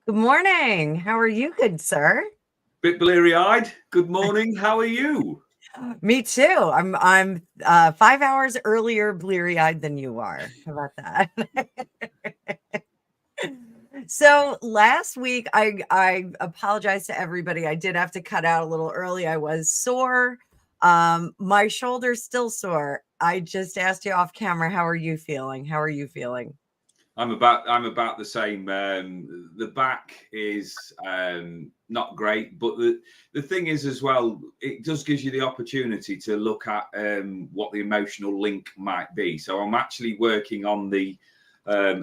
Good morning. How are you, good sir? Bit bleary-eyed. Good morning. How are you? Me too. I'm 5 hours earlier bleary-eyed than you are. How about that? So last week I apologize to everybody. I did have to cut out a little early. I was sore. My shoulder's still sore. I just asked you off camera, how are you feeling? How are you feeling? I'm about the same. The back is not great, but the thing is as well, it does gives you the opportunity to look at what the emotional link might be. So I'm actually working on the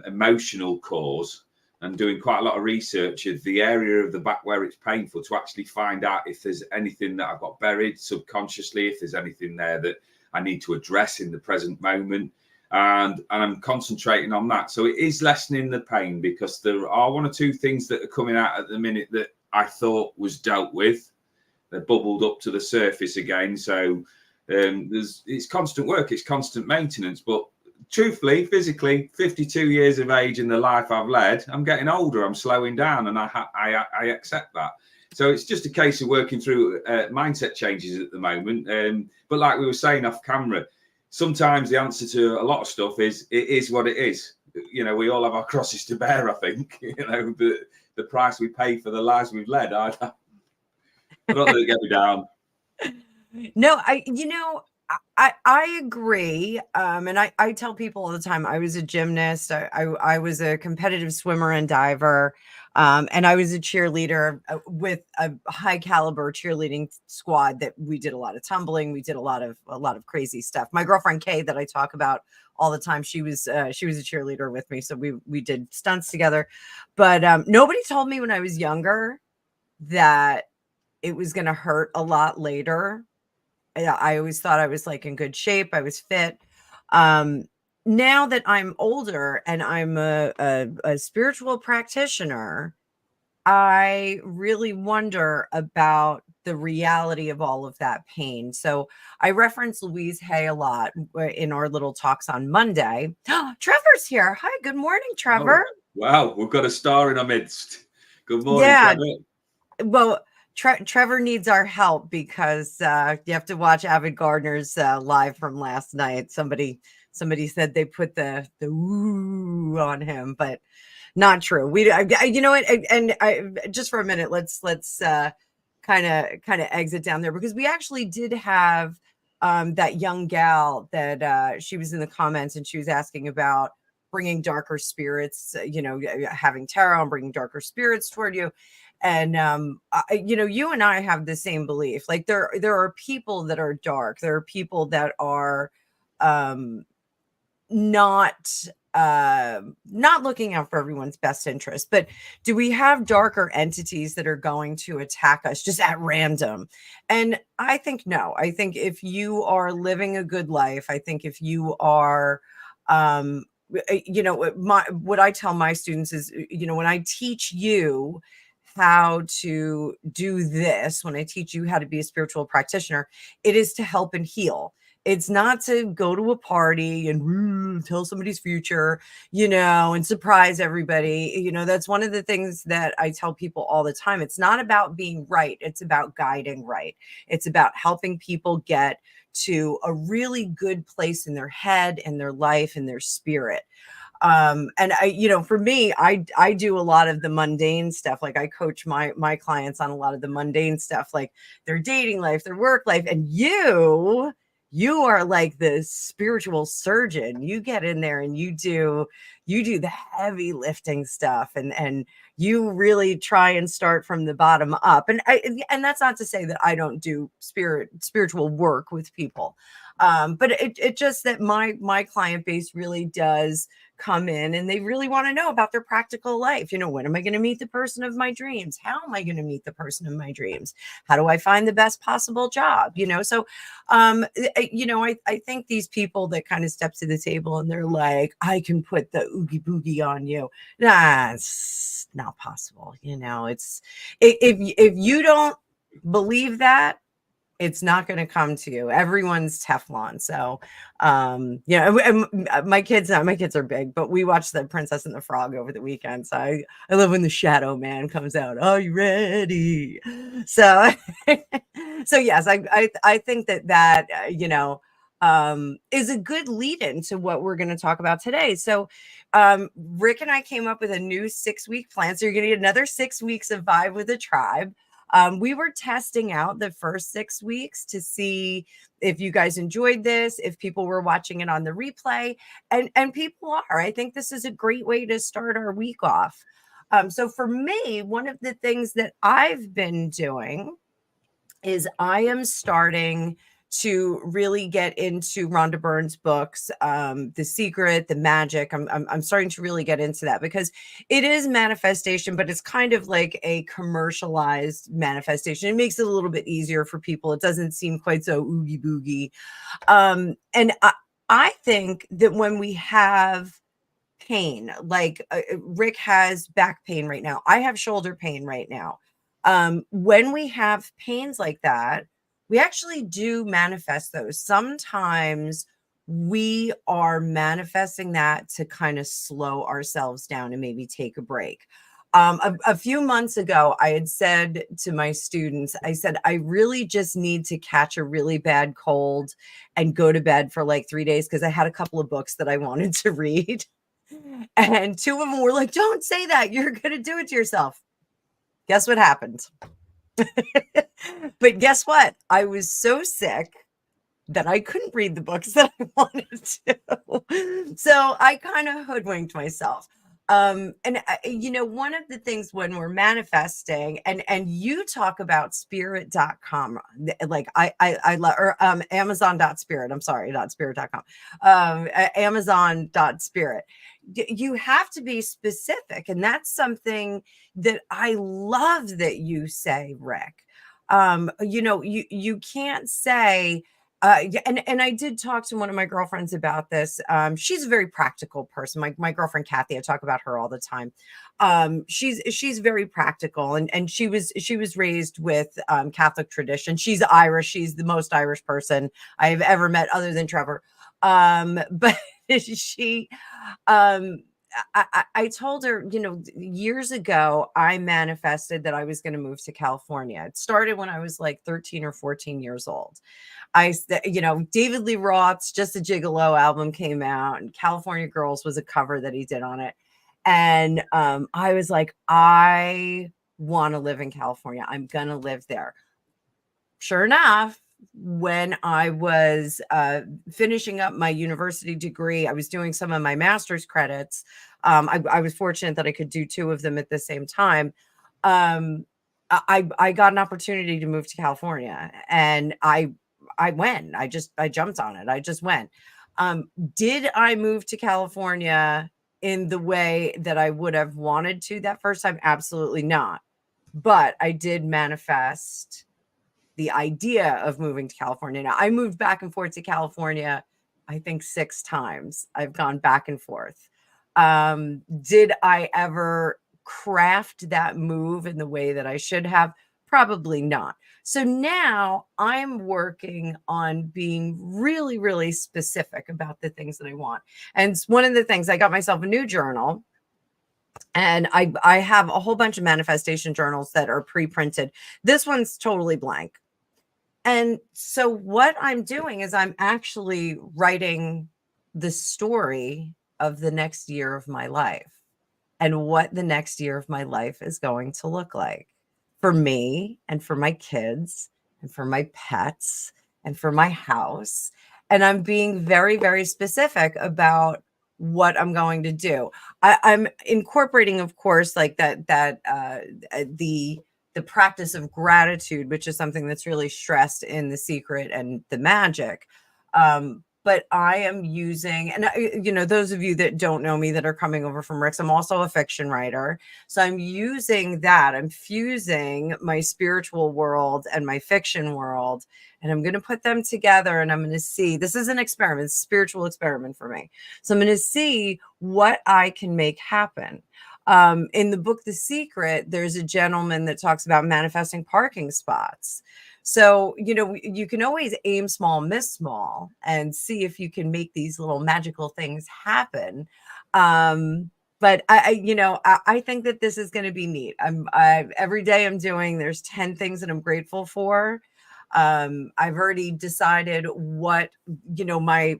emotional cause and doing quite a lot of research of the area of the back where it's painful to actually find out if there's anything that I've got buried subconsciously, if there's anything there that I need to address in the present moment. And I'm concentrating on that. So it is lessening the pain because there are one or two things that are coming out at the minute that I thought was dealt with. They're bubbled up to the surface again. So it's constant work, it's constant maintenance. But truthfully, physically, 52 years of age in the life I've led, I'm getting older, I'm slowing down, and I accept that. So it's just a case of working through mindset changes at the moment. But like we were saying off camera, sometimes the answer to a lot of stuff is it is what it is. You know, we all have our crosses to bear, I think. You know, the price we pay for the lives we've led. I don't let it get me down. No, I agree. And I tell people all the time, I was a gymnast. I was a competitive swimmer and diver. And I was a cheerleader with a high caliber cheerleading squad that we did a lot of tumbling. We did a lot of crazy stuff. My girlfriend Kay, that I talk about all the time, she was a cheerleader with me. So we did stunts together. But nobody told me when I was younger that it was going to hurt a lot later. I always thought I was like in good shape. I was fit. Um, Now that I'm older and I'm a spiritual practitioner, I really wonder about the reality of all of that pain. So I reference Louise Hay a lot in our little talks on Monday. Trevor's here. Hi, good morning, Oh, Trevor. wow. We've got a star in our midst. Good morning, Yeah, Trevor. well, Trevor needs our help because you have to watch Avid Gardner's live from last night. Somebody said they put the woo on him, but not true. You know what? And I just for a minute, let's kind of exit down there because we actually did have that young gal that she was in the comments and she was asking about bringing darker spirits, having tarot and bringing darker spirits toward you. And you and I have the same belief. Like there are people that are dark. There are people that are um not not looking out for everyone's best interest. But do we have darker entities that are going to attack us just at random? And I think no. I think if you are living a good life, I think if you are what I tell my students is, when I teach you how to do this, when I teach you how to be a spiritual practitioner, it is to help and heal. It's not to go to a party and tell somebody's future, and surprise everybody. That's one of the things that I tell people all the time. It's not about being right. It's about guiding right. It's about helping people get to a really good place in their head and their life and their spirit. And for me, I do a lot of the mundane stuff. Like I coach my clients on a lot of the mundane stuff, like their dating life, their work life. And you are like the spiritual surgeon. You get in there and you do the heavy lifting stuff, and you really try and start from the bottom up. And that's not to say that I don't do spiritual work with people. But it just that my client base really does come in and they really want to know about their practical life. When am I going to meet the person of my dreams? How am I going to meet the person of my dreams? How do I find the best possible job? So I think these people that kind of step to the table and they're like, I can put the oogie boogie on you. Nah, it's not possible. It's if you don't believe that, It's not going to come to you. Everyone's Teflon. So, my kids are big, but we watched The Princess and the Frog over the weekend. So I love when the Shadow Man comes out. Are you ready? So, so yes, I think that is a good lead into what we're going to talk about today. So, Rick and I came up with a new 6-week plan. So you're going to get another 6 weeks of Vibe with a Tribe. We were testing out the first 6 weeks to see if you guys enjoyed this, if people were watching it on the replay, and people are. I think this is a great way to start our week off. So for me, one of the things that I've been doing is I am starting to really get into Rhonda Byrne's books, The Secret, The Magic. I'm starting to really get into that because it is manifestation, but it's kind of like a commercialized manifestation. It makes it a little bit easier for people. It doesn't seem quite so oogie boogie. And I think that when we have pain, like Rick has back pain right now, I have shoulder pain right now. When we have pains like that, we actually do manifest those. Sometimes we are manifesting that to kind of slow ourselves down and maybe take a break. A few months ago, I had said to my students, I said, I really just need to catch a really bad cold and go to bed for like 3 days because I had a couple of books that I wanted to read. And 2 of them were like, don't say that. You're going to do it to yourself. Guess what happened? But guess what? I was so sick that I couldn't read the books that I wanted to. So I kind of hoodwinked myself. One of the things when we're manifesting, and you talk about spirit.com, like I love, or Amazon.spirit, I'm sorry, not spirit.com, Amazon.spirit. You have to be specific. And that's something that I love that you say, Rick. You can't say, and I did talk to one of my girlfriends about this. She's a very practical person. My girlfriend Kathy, I talk about her all the time. She's very practical, and she was raised with Catholic tradition. She's Irish. She's the most Irish person I've ever met, other than Trevor. But she, I told her, years ago, I manifested that I was going to move to California. It started when I was like 13 or 14 years old. David Lee Roth's Just a Gigolo album came out, and California Girls was a cover that he did on it. And I was like, I want to live in California. I'm going to live there. Sure enough, when I was finishing up my university degree, I was doing some of my master's credits. I was fortunate that I could do 2 of them at the same time. I got an opportunity to move to California, and I went. I jumped on it. I just went. Did I move to California in the way that I would have wanted to that first time? Absolutely not. But I did manifest the idea of moving to California. Now, I moved back and forth to California, I think 6 times. I've gone back and forth. Did I ever craft that move in the way that I should have? Probably not. So now I'm working on being really, really specific about the things that I want. And one of the things, I got myself a new journal. And I have a whole bunch of manifestation journals that are pre-printed. This one's totally blank. And so what I'm doing is I'm actually writing the story of the next year of my life and what the next year of my life is going to look like for me and for my kids and for my pets and for my house. And I'm being very, very specific about what I'm going to do. I'm incorporating, of course, like the practice of gratitude, which is something that's really stressed in The Secret and The Magic. But I am using, and those of you that don't know me that are coming over from Rick's, I'm also a fiction writer. So I'm using that. I'm fusing my spiritual world and my fiction world, and I'm going to put them together, and I'm going to see, this is an experiment, it's a spiritual experiment for me. So I'm going to see what I can make happen. In the book, The Secret, there's a gentleman that talks about manifesting parking spots. So, you can always aim small, miss small, and see if you can make these little magical things happen. But I think that this is going to be neat. Every day there's 10 things that I'm grateful for. I've already decided what, my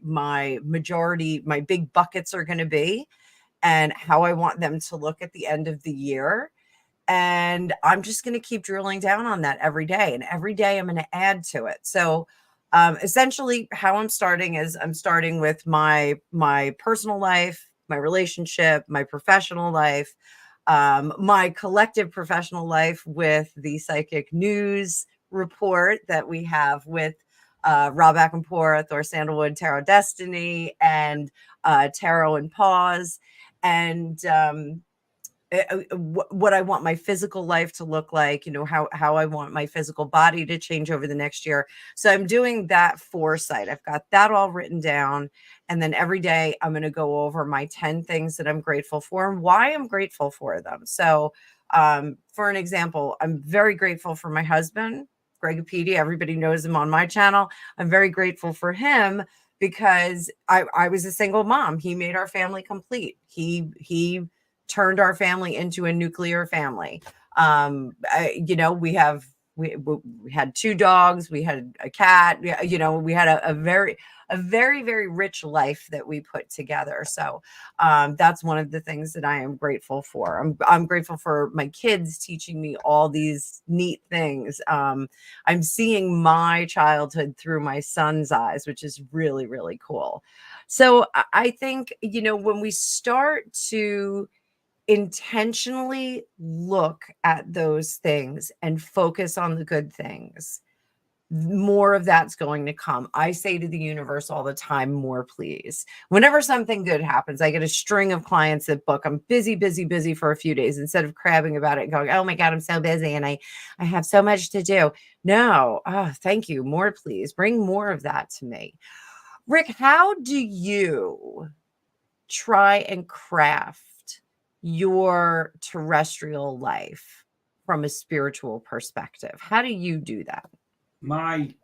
big buckets are going to be and how I want them to look at the end of the year. And I'm just going to keep drilling down on that every day. And every day I'm going to add to it. So essentially how I'm starting is I'm starting with my personal life, my relationship, my professional life, my collective professional life with the psychic news report that we have with Rob Ackenporth or Sandalwood Tarot Destiny and Tarot and Pause. And what I want my physical life to look like, how I want my physical body to change over the next year. So I'm doing that foresight. I've got that all written down. And then every day I'm going to go over my 10 things that I'm grateful for and why I'm grateful for them. So for an example, I'm very grateful for my husband, Greg Apedi. Everybody knows him on my channel. I'm very grateful for him because I was a single mom. He made our family complete. He turned our family into a nuclear family. We had 2 dogs, we had a cat, we had a very, very rich life that we put together. So that's one of the things that I am grateful for. I'm grateful for my kids teaching me all these neat things. I'm seeing my childhood through my son's eyes, which is really, really cool. So I think, when we start to intentionally look at those things and focus on the good things, more of that's going to come. I say to the universe all the time, more please. Whenever something good happens, I get a string of clients that book. I'm busy for a few days instead of crabbing about it and going, oh my God, I'm so busy and I have so much to do. No, thank you. More please. Bring more of that to me. Rick, how do you try and craft your terrestrial life from a spiritual perspective? How do you do that? My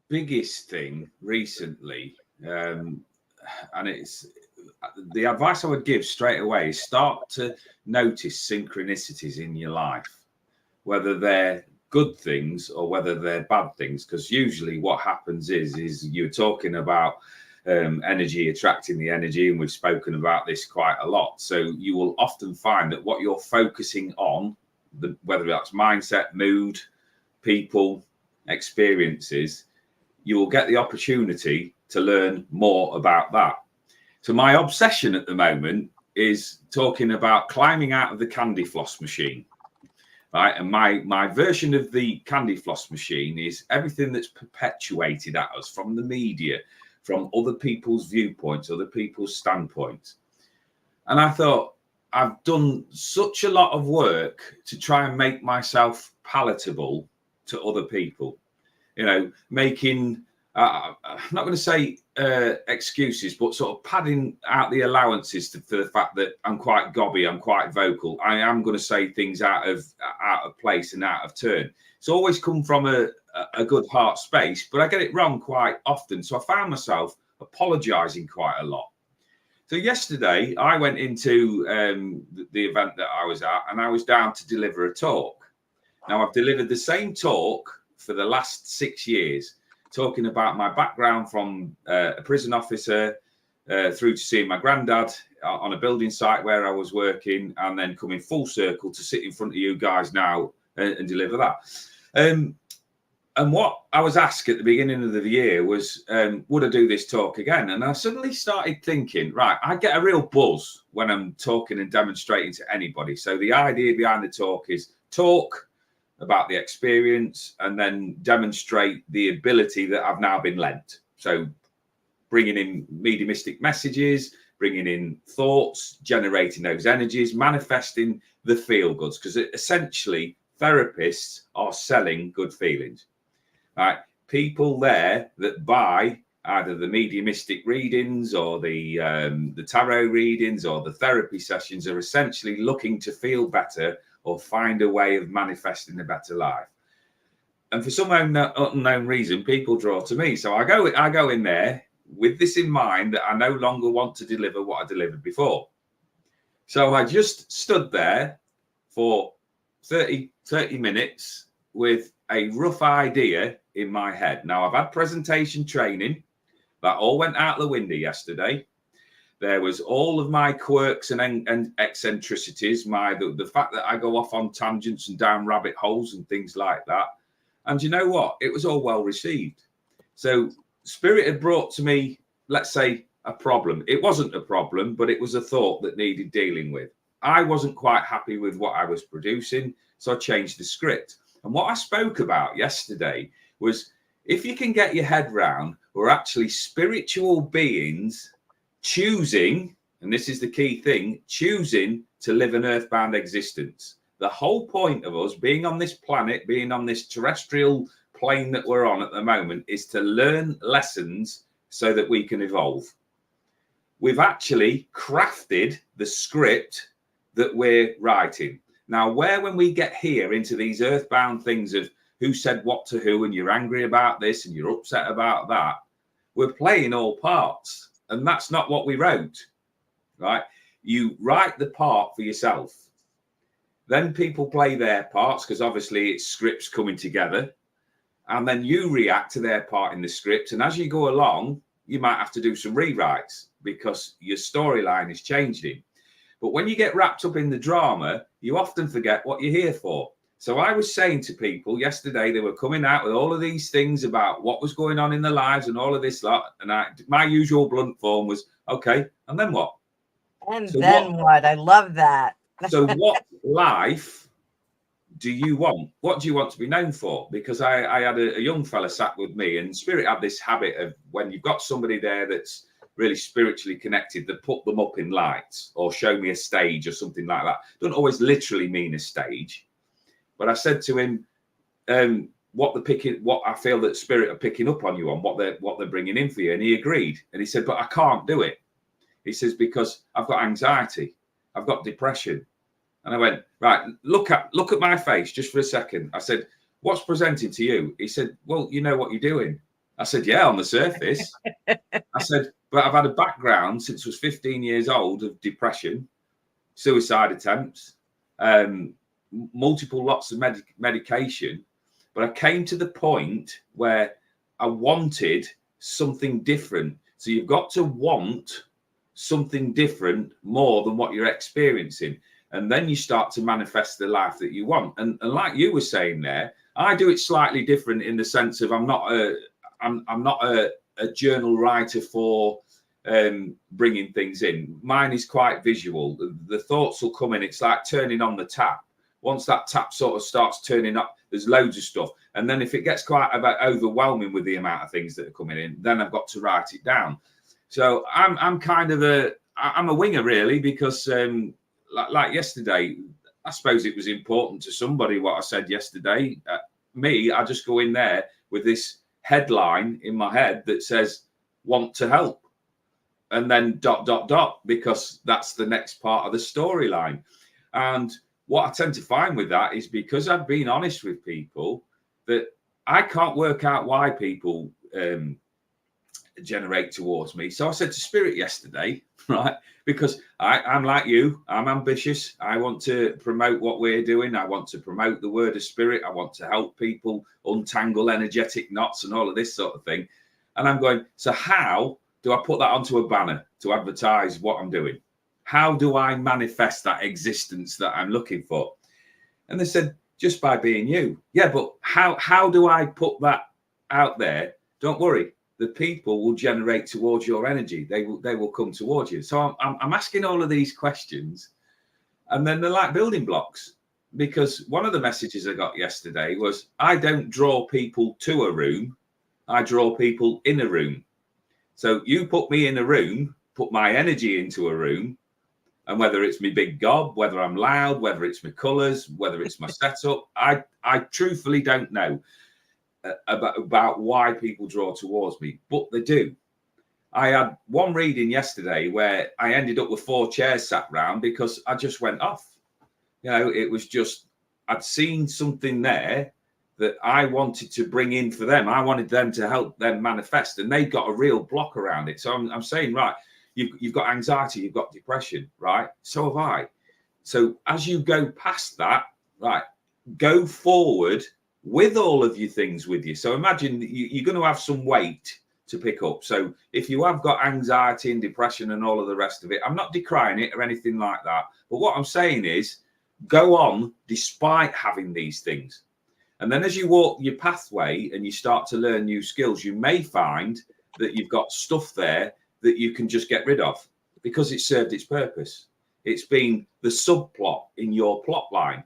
biggest thing recently, and it's the advice I would give straight away, is start to notice synchronicities in your life, whether they're good things or whether they're bad things. Because usually what happens is you're talking about energy attracting the energy, and we've spoken about this quite a lot. So you will often find that what you're focusing on, whether that's mindset, mood, people, experiences, you will get the opportunity to learn more about that. So my obsession at the moment is talking about climbing out of the candy floss machine. Right. And my version of the candy floss machine is everything that's perpetuated at us from the media, from other people's viewpoints, other people's standpoints. And I thought, I've done such a lot of work to try and make myself palatable to other people, making, I'm not going to say excuses, but sort of padding out the allowances for the fact that I'm quite gobby, I'm quite vocal. I am going to say things out of place and out of turn. It's always come from a good heart space, but I get it wrong quite often. So I found myself apologizing quite a lot. So yesterday I went into the event that I was at, and I was down to deliver a talk. Now I've delivered the same talk for the last 6 years, talking about my background from a prison officer through to seeing my granddad on a building site where I was working, and then coming full circle to sit in front of you guys now and deliver that. And what I was asked at the beginning of the year was, would I do this talk again? And I suddenly started thinking, right, I get a real buzz when I'm talking and demonstrating to anybody. So the idea behind the talk is talk about the experience and then demonstrate the ability that I've now been lent. So bringing in mediumistic messages, bringing in thoughts, generating those energies, manifesting the feel goods, because essentially therapists are selling good feelings. Right? People there that buy either the mediumistic readings or the tarot readings or the therapy sessions are essentially looking to feel better or find a way of manifesting a better life. And for some unknown reason, people draw to me. So I go in there with this in mind, that I no longer want to deliver what I delivered before. So I just stood there for 30 minutes with a rough idea in my head. Now, I've had presentation training. That all went out the window yesterday. There was all of my quirks and eccentricities, the fact that I go off on tangents and down rabbit holes and things like that. And you know what? It was all well received. So Spirit had brought to me, let's say, a problem. It wasn't a problem, but it was a thought that needed dealing with. I wasn't quite happy with what I was producing, so I changed the script. And what I spoke about yesterday was, if you can get your head round, we're actually spiritual beings choosing, and this is the key thing, choosing to live an earthbound existence. The whole point of us being on this planet, being on this terrestrial plane that we're on at the moment, is to learn lessons so that we can evolve. We've actually crafted the script that we're writing. Now, when we get here into these earthbound things of who said what to who, and you're angry about this and you're upset about that, we're playing all parts. And that's not what we wrote, right? You write the part for yourself. Then people play their parts, because obviously it's scripts coming together. And then you react to their part in the script. And as you go along, you might have to do some rewrites because your storyline is changing. But when you get wrapped up in the drama, you often forget what you're here for. So I was saying to people yesterday, they were coming out with all of these things about what was going on in their lives and all of this lot. And my usual blunt form was, okay, and then what? And so then what? I love that. So what life do you want? What do you want to be known for? Because I had a young fella sat with me, and Spirit had this habit of, when you've got somebody there that's really spiritually connected, that put them up in lights or show me a stage or something like that. Don't always literally mean a stage. But I said to him, what I feel that Spirit are picking up on you on, what they're bringing in for you. And he agreed. And he said, but I can't do it. He says, because I've got anxiety, I've got depression. And I went, right, look at my face just for a second. I said, what's presenting to you? He said, well, you know what you're doing. I said, yeah, on the surface. I said, but I've had a background since I was 15 years old of depression, suicide attempts, multiple lots of medication. But I came to the point where I wanted something different. So you've got to want something different more than what you're experiencing. And then you start to manifest the life that you want. And like you were saying there, I do it slightly different in the sense of I'm not a journal writer for bringing things in. Mine is quite visual. The thoughts will come in. It's like turning on the tap. Once that tap sort of starts turning up, there's loads of stuff. And then if it gets quite about overwhelming with the amount of things that are coming in, then I've got to write it down. So I'm kind of I'm a winger really, because like yesterday, I suppose it was important to somebody what I said yesterday. Me, I just go in there with this headline in my head that says, want to help. And then ... because that's the next part of the storyline. And what I tend to find with that is, because I've been honest with people, that I can't work out why people generate towards me. So I said to Spirit yesterday, right, because I'm like you, I'm ambitious. I want to promote what we're doing. I want to promote the word of Spirit. I want to help people untangle energetic knots and all of this sort of thing. And I'm going, so how do I put that onto a banner to advertise what I'm doing? How do I manifest that existence that I'm looking for? And they said, just by being you. Yeah, but how do I put that out there? Don't worry. The people will generate towards your energy. They will come towards you. So I'm asking all of these questions, and then they're like building blocks. Because one of the messages I got yesterday was, I don't draw people to a room. I draw people in a room. So you put me in a room, put my energy into a room, and whether it's my big gob, whether I'm loud, whether it's my colours, whether it's my setup, I truthfully don't know about why people draw towards me, but they do. I had one reading yesterday where I ended up with 4 chairs sat round because I just went off. You know, it was just, I'd seen something there that I wanted to bring in for them. I wanted them to help them manifest, and they got a real block around it. So I'm saying, right, you've got anxiety, you've got depression, right? So have I. So as you go past that, right, go forward with all of your things with you. So imagine you're going to have some weight to pick up. So if you have got anxiety and depression and all of the rest of it, I'm not decrying it or anything like that. But what I'm saying is go on despite having these things. And then as you walk your pathway and you start to learn new skills, you may find that you've got stuff there that you can just get rid of because it served its purpose. It's been the subplot in your plot line.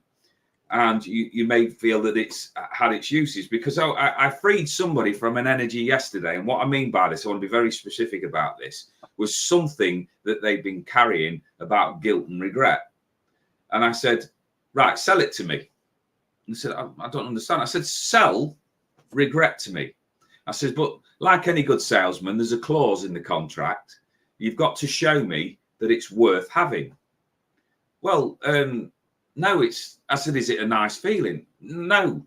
And you may feel that it's had its uses, because I freed somebody from an energy yesterday. And what I mean by this, I want to be very specific about this, was something that they've been carrying about guilt and regret. And I said, right, sell it to me. And I said, I don't understand. I said, sell regret to me. I said, but like any good salesman, there's a clause in the contract. You've got to show me that it's worth having. Well, no, I said, is it a nice feeling? No.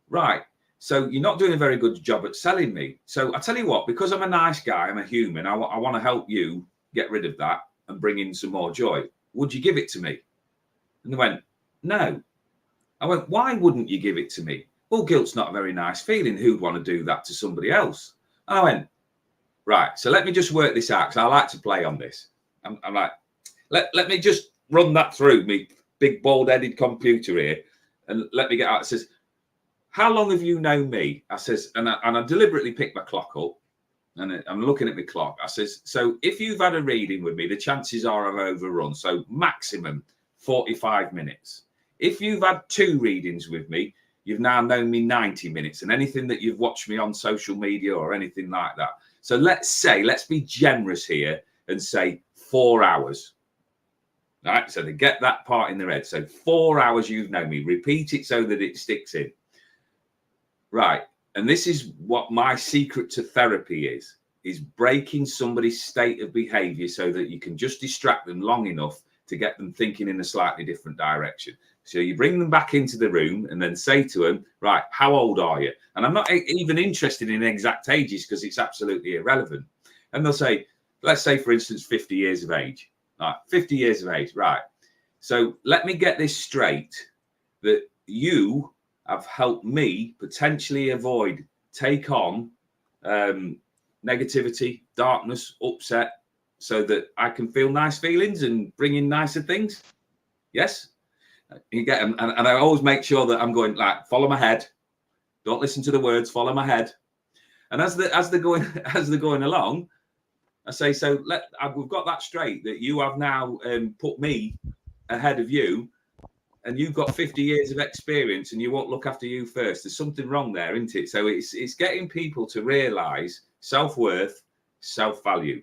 Right. So you're not doing a very good job at selling me. So I tell you what, because I'm a nice guy, I'm a human, I want to help you get rid of that and bring in some more joy. Would you give it to me? And they went, no. I went, why wouldn't you give it to me? Well, guilt's not a very nice feeling. Who'd want to do that to somebody else? And I went, right, so let me just work this out, because I like to play on this. I'm like, let me just run that through me big bald-headed computer here, and let me get out. It says, how long have you known me? I says, and I deliberately picked my clock up, and I'm looking at my clock. I says, so if you've had a reading with me, the chances are I've overrun. So maximum 45 minutes. If you've had 2 readings with me, you've now known me 90 minutes, and anything that you've watched me on social media or anything like that. So let's be generous here and say 4 hours. Right, so they get that part in their head. So 4 hours you've known me. Repeat it so that it sticks in. Right, and this is what my secret to therapy is breaking somebody's state of behavior so that you can just distract them long enough to get them thinking in a slightly different direction. So you bring them back into the room and then say to them, right, how old are you? And I'm not even interested in exact ages because it's absolutely irrelevant. And they'll say, let's say, for instance, 50 years of age. Right, 50 years of age, right. So let me get this straight, that you have helped me potentially take on negativity, darkness, upset, so that I can feel nice feelings and bring in nicer things. Yes? You get them. And I always make sure that I'm going, like, follow my head. Don't listen to the words, follow my head. And as they're going along, I say, so we've got that straight, that you have now put me ahead of you, and you've got 50 years of experience, and you won't look after you first. There's something wrong there, isn't it? So it's getting people to realize self-worth, self-value.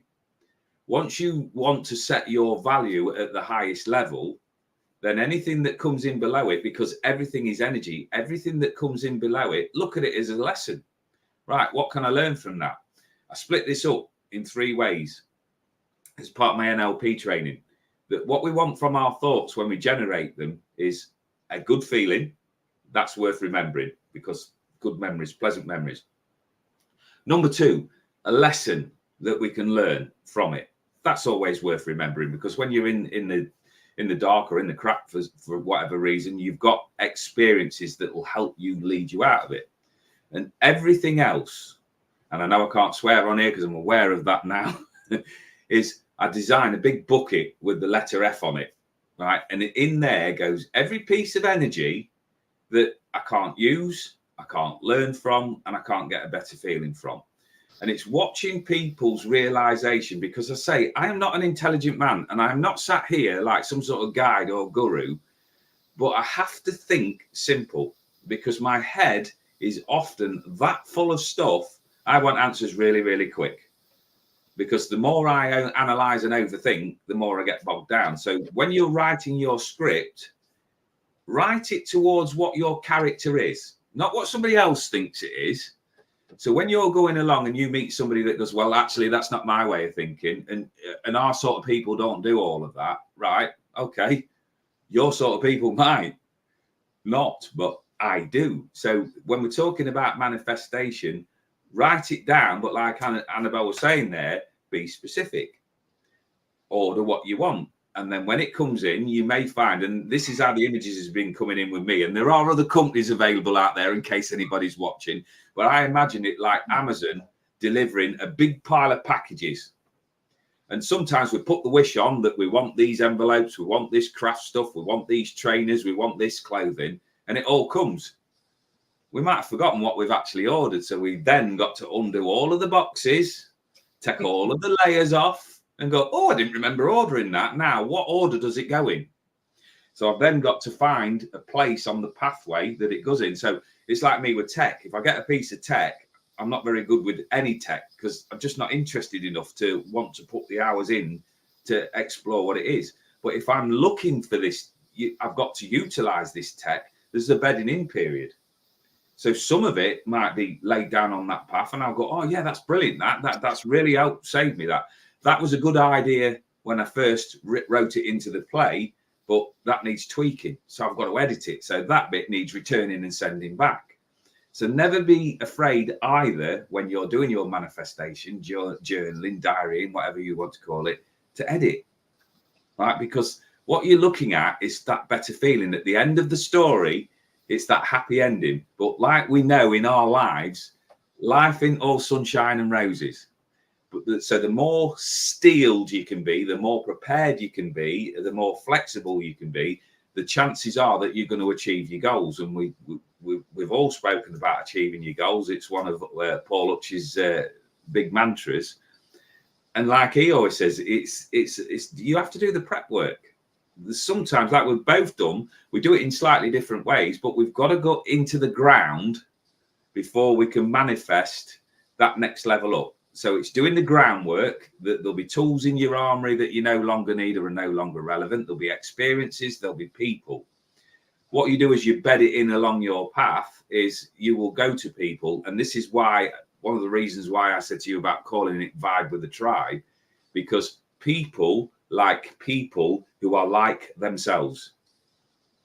Once you want to set your value at the highest level, then anything that comes in below it, because everything is energy, everything that comes in below it, look at it as a lesson. Right, what can I learn from that? I split this up in 3 ways as part of my NLP training. That what we want from our thoughts when we generate them is a good feeling. That's worth remembering, because good memories, pleasant memories. Number 2, a lesson that we can learn from it. That's always worth remembering, because when you're in the dark or in the crap for whatever reason, you've got experiences that will help you lead you out of it. And everything else, and I know I can't swear on here because I'm aware of that now, is I design a big bucket with the letter F on it, right? And in there goes every piece of energy that I can't use, I can't learn from, and I can't get a better feeling from. And it's watching people's realization, because I say, I am not an intelligent man, and I'm not sat here like some sort of guide or guru, but I have to think simple, because my head is often that full of stuff. I want answers really, really quick, because the more I analyze and overthink, the more I get bogged down. So when you're writing your script, write it towards what your character is, not what somebody else thinks it is. So when you're going along and you meet somebody that goes, well, actually, that's not my way of thinking, and our sort of people don't do all of that, right? Okay, your sort of people might not, but I do. So when we're talking about manifestation, write it down. But like Annabelle was saying there, be specific. Order what you want. And then when it comes in, you may find, and this is how the images has been coming in with me, and there are other companies available out there in case anybody's watching, but I imagine it like Amazon delivering a big pile of packages. And sometimes we put the wish on that we want these envelopes, we want this craft stuff, we want these trainers, we want this clothing, and it all comes. We might have forgotten what we've actually ordered. So we then got to undo all of the boxes, take all of the layers off, and go, oh, I didn't remember ordering that. Now, what order does it go in? So I've then got to find a place on the pathway that it goes in. So it's like me with tech. If I get a piece of tech, I'm not very good with any tech because I'm just not interested enough to want to put the hours in to explore what it is. But if I'm looking for this, I've got to utilize this tech. There's a bedding in period. So some of it might be laid down on that path and I'll go, oh yeah, that's brilliant. That's really helped save me that. That was a good idea when I first wrote it into the play, but that needs tweaking. So I've got to edit it. So that bit needs returning and sending back. So never be afraid either when you're doing your manifestation, journaling, diarying, whatever you want to call it, to edit, right? Because what you're looking at is that better feeling at the end of the story. It's that happy ending. But like we know in our lives, life ain't all sunshine and roses. So the more steeled you can be, the more prepared you can be, the more flexible you can be, the chances are that you're going to achieve your goals. And we've all spoken about achieving your goals. It's one of Paul Hutch's big mantras. And like he always says, it's you have to do the prep work. Sometimes, like we've both done, we do it in slightly different ways, but we've got to go into the ground before we can manifest that next level up. So it's doing the groundwork. That there'll be tools in your armory that you no longer need or are no longer relevant. There'll be experiences, there'll be people. What you do is you bed it in along your path is you will go to people. And this is why, one of the reasons why I said to you about calling it Vibe with the Tribe, because people like people who are like themselves.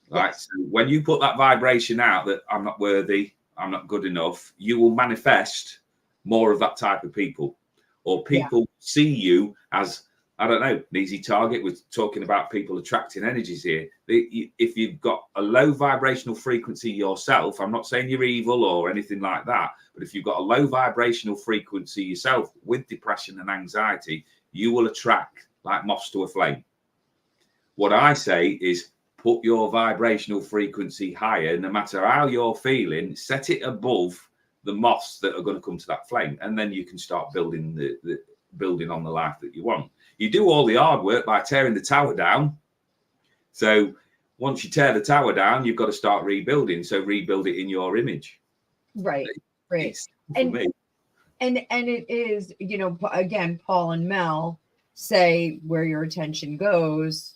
Right. Yes. So when you put that vibration out that I'm not worthy, I'm not good enough, you will manifest more of that type of people, or people see you as, I don't know, an easy target. We're talking about people attracting energies here. If you've got a low vibrational frequency yourself, I'm not saying you're evil or anything like that, but if you've got a low vibrational frequency yourself with depression and anxiety, you will attract like moths to a flame. What I say is put your vibrational frequency higher, no matter how you're feeling, set it above the moths that are going to come to that flame, and then you can start building the building on the life that you want. You do all the hard work by tearing the tower down. So once you tear the tower down, you've got to start rebuilding. So rebuild it in your image. Right. And it is, you know, again, Paul and Mel say where your attention goes,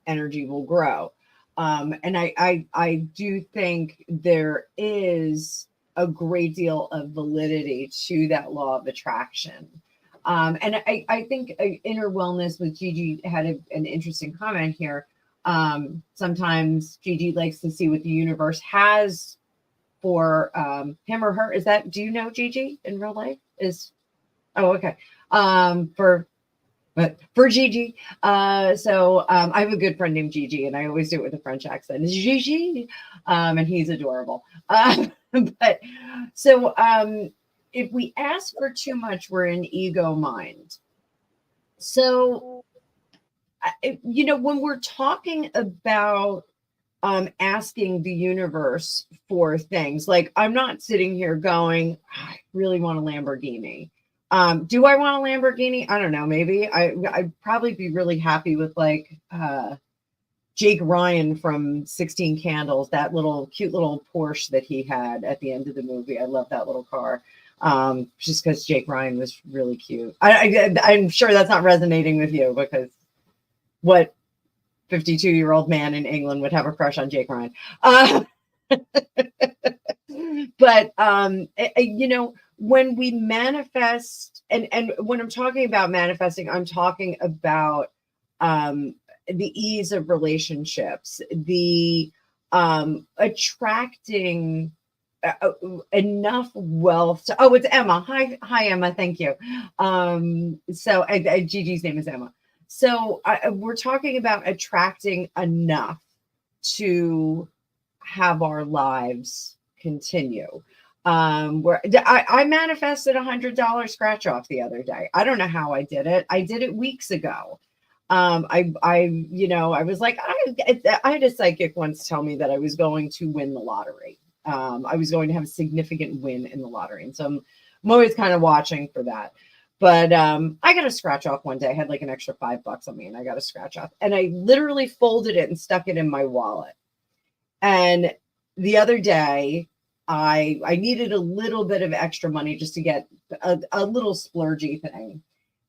energy will grow. And I do think there is a great deal of validity to that law of attraction. And I think Inner Wellness with Gigi had an interesting comment here. Sometimes Gigi likes to see what the universe has for him or her. Is that, do you know Gigi in real life? Okay. For Gigi. So I have a good friend named Gigi, and I always do it with a French accent. It's Gigi. And he's adorable. But so if we ask for too much, we're in ego mind. So, you know, when we're talking about asking the universe for things, like I'm not sitting here going, I really want a Lamborghini. Do I want a Lamborghini? I don't know. Maybe I'd probably be really happy with like Jake Ryan from 16 Candles, that cute little Porsche that he had at the end of the movie. I love that little car. Just because Jake Ryan was really cute. I'm sure that's not resonating with you, because what 52-year-old man in England would have a crush on Jake Ryan? But you know, when we manifest, and when I'm talking about manifesting, I'm talking about the ease of relationships, the attracting enough wealth to, oh, it's Emma. Hi Emma, thank you. So Gigi's name is Emma. So we're talking about attracting enough to have our lives continue. Where I manifested $100 scratch off the other day. I don't know how I did it. I did it weeks ago. I was like, I had a psychic once tell me that I was going to win the lottery. I was going to have a significant win in the lottery. And so I'm always kind of watching for that. But I got a scratch off one day. I had like an extra $5 on me and I got a scratch off. And I literally folded it and stuck it in my wallet. And the other day, I needed a little bit of extra money just to get a little splurgy thing.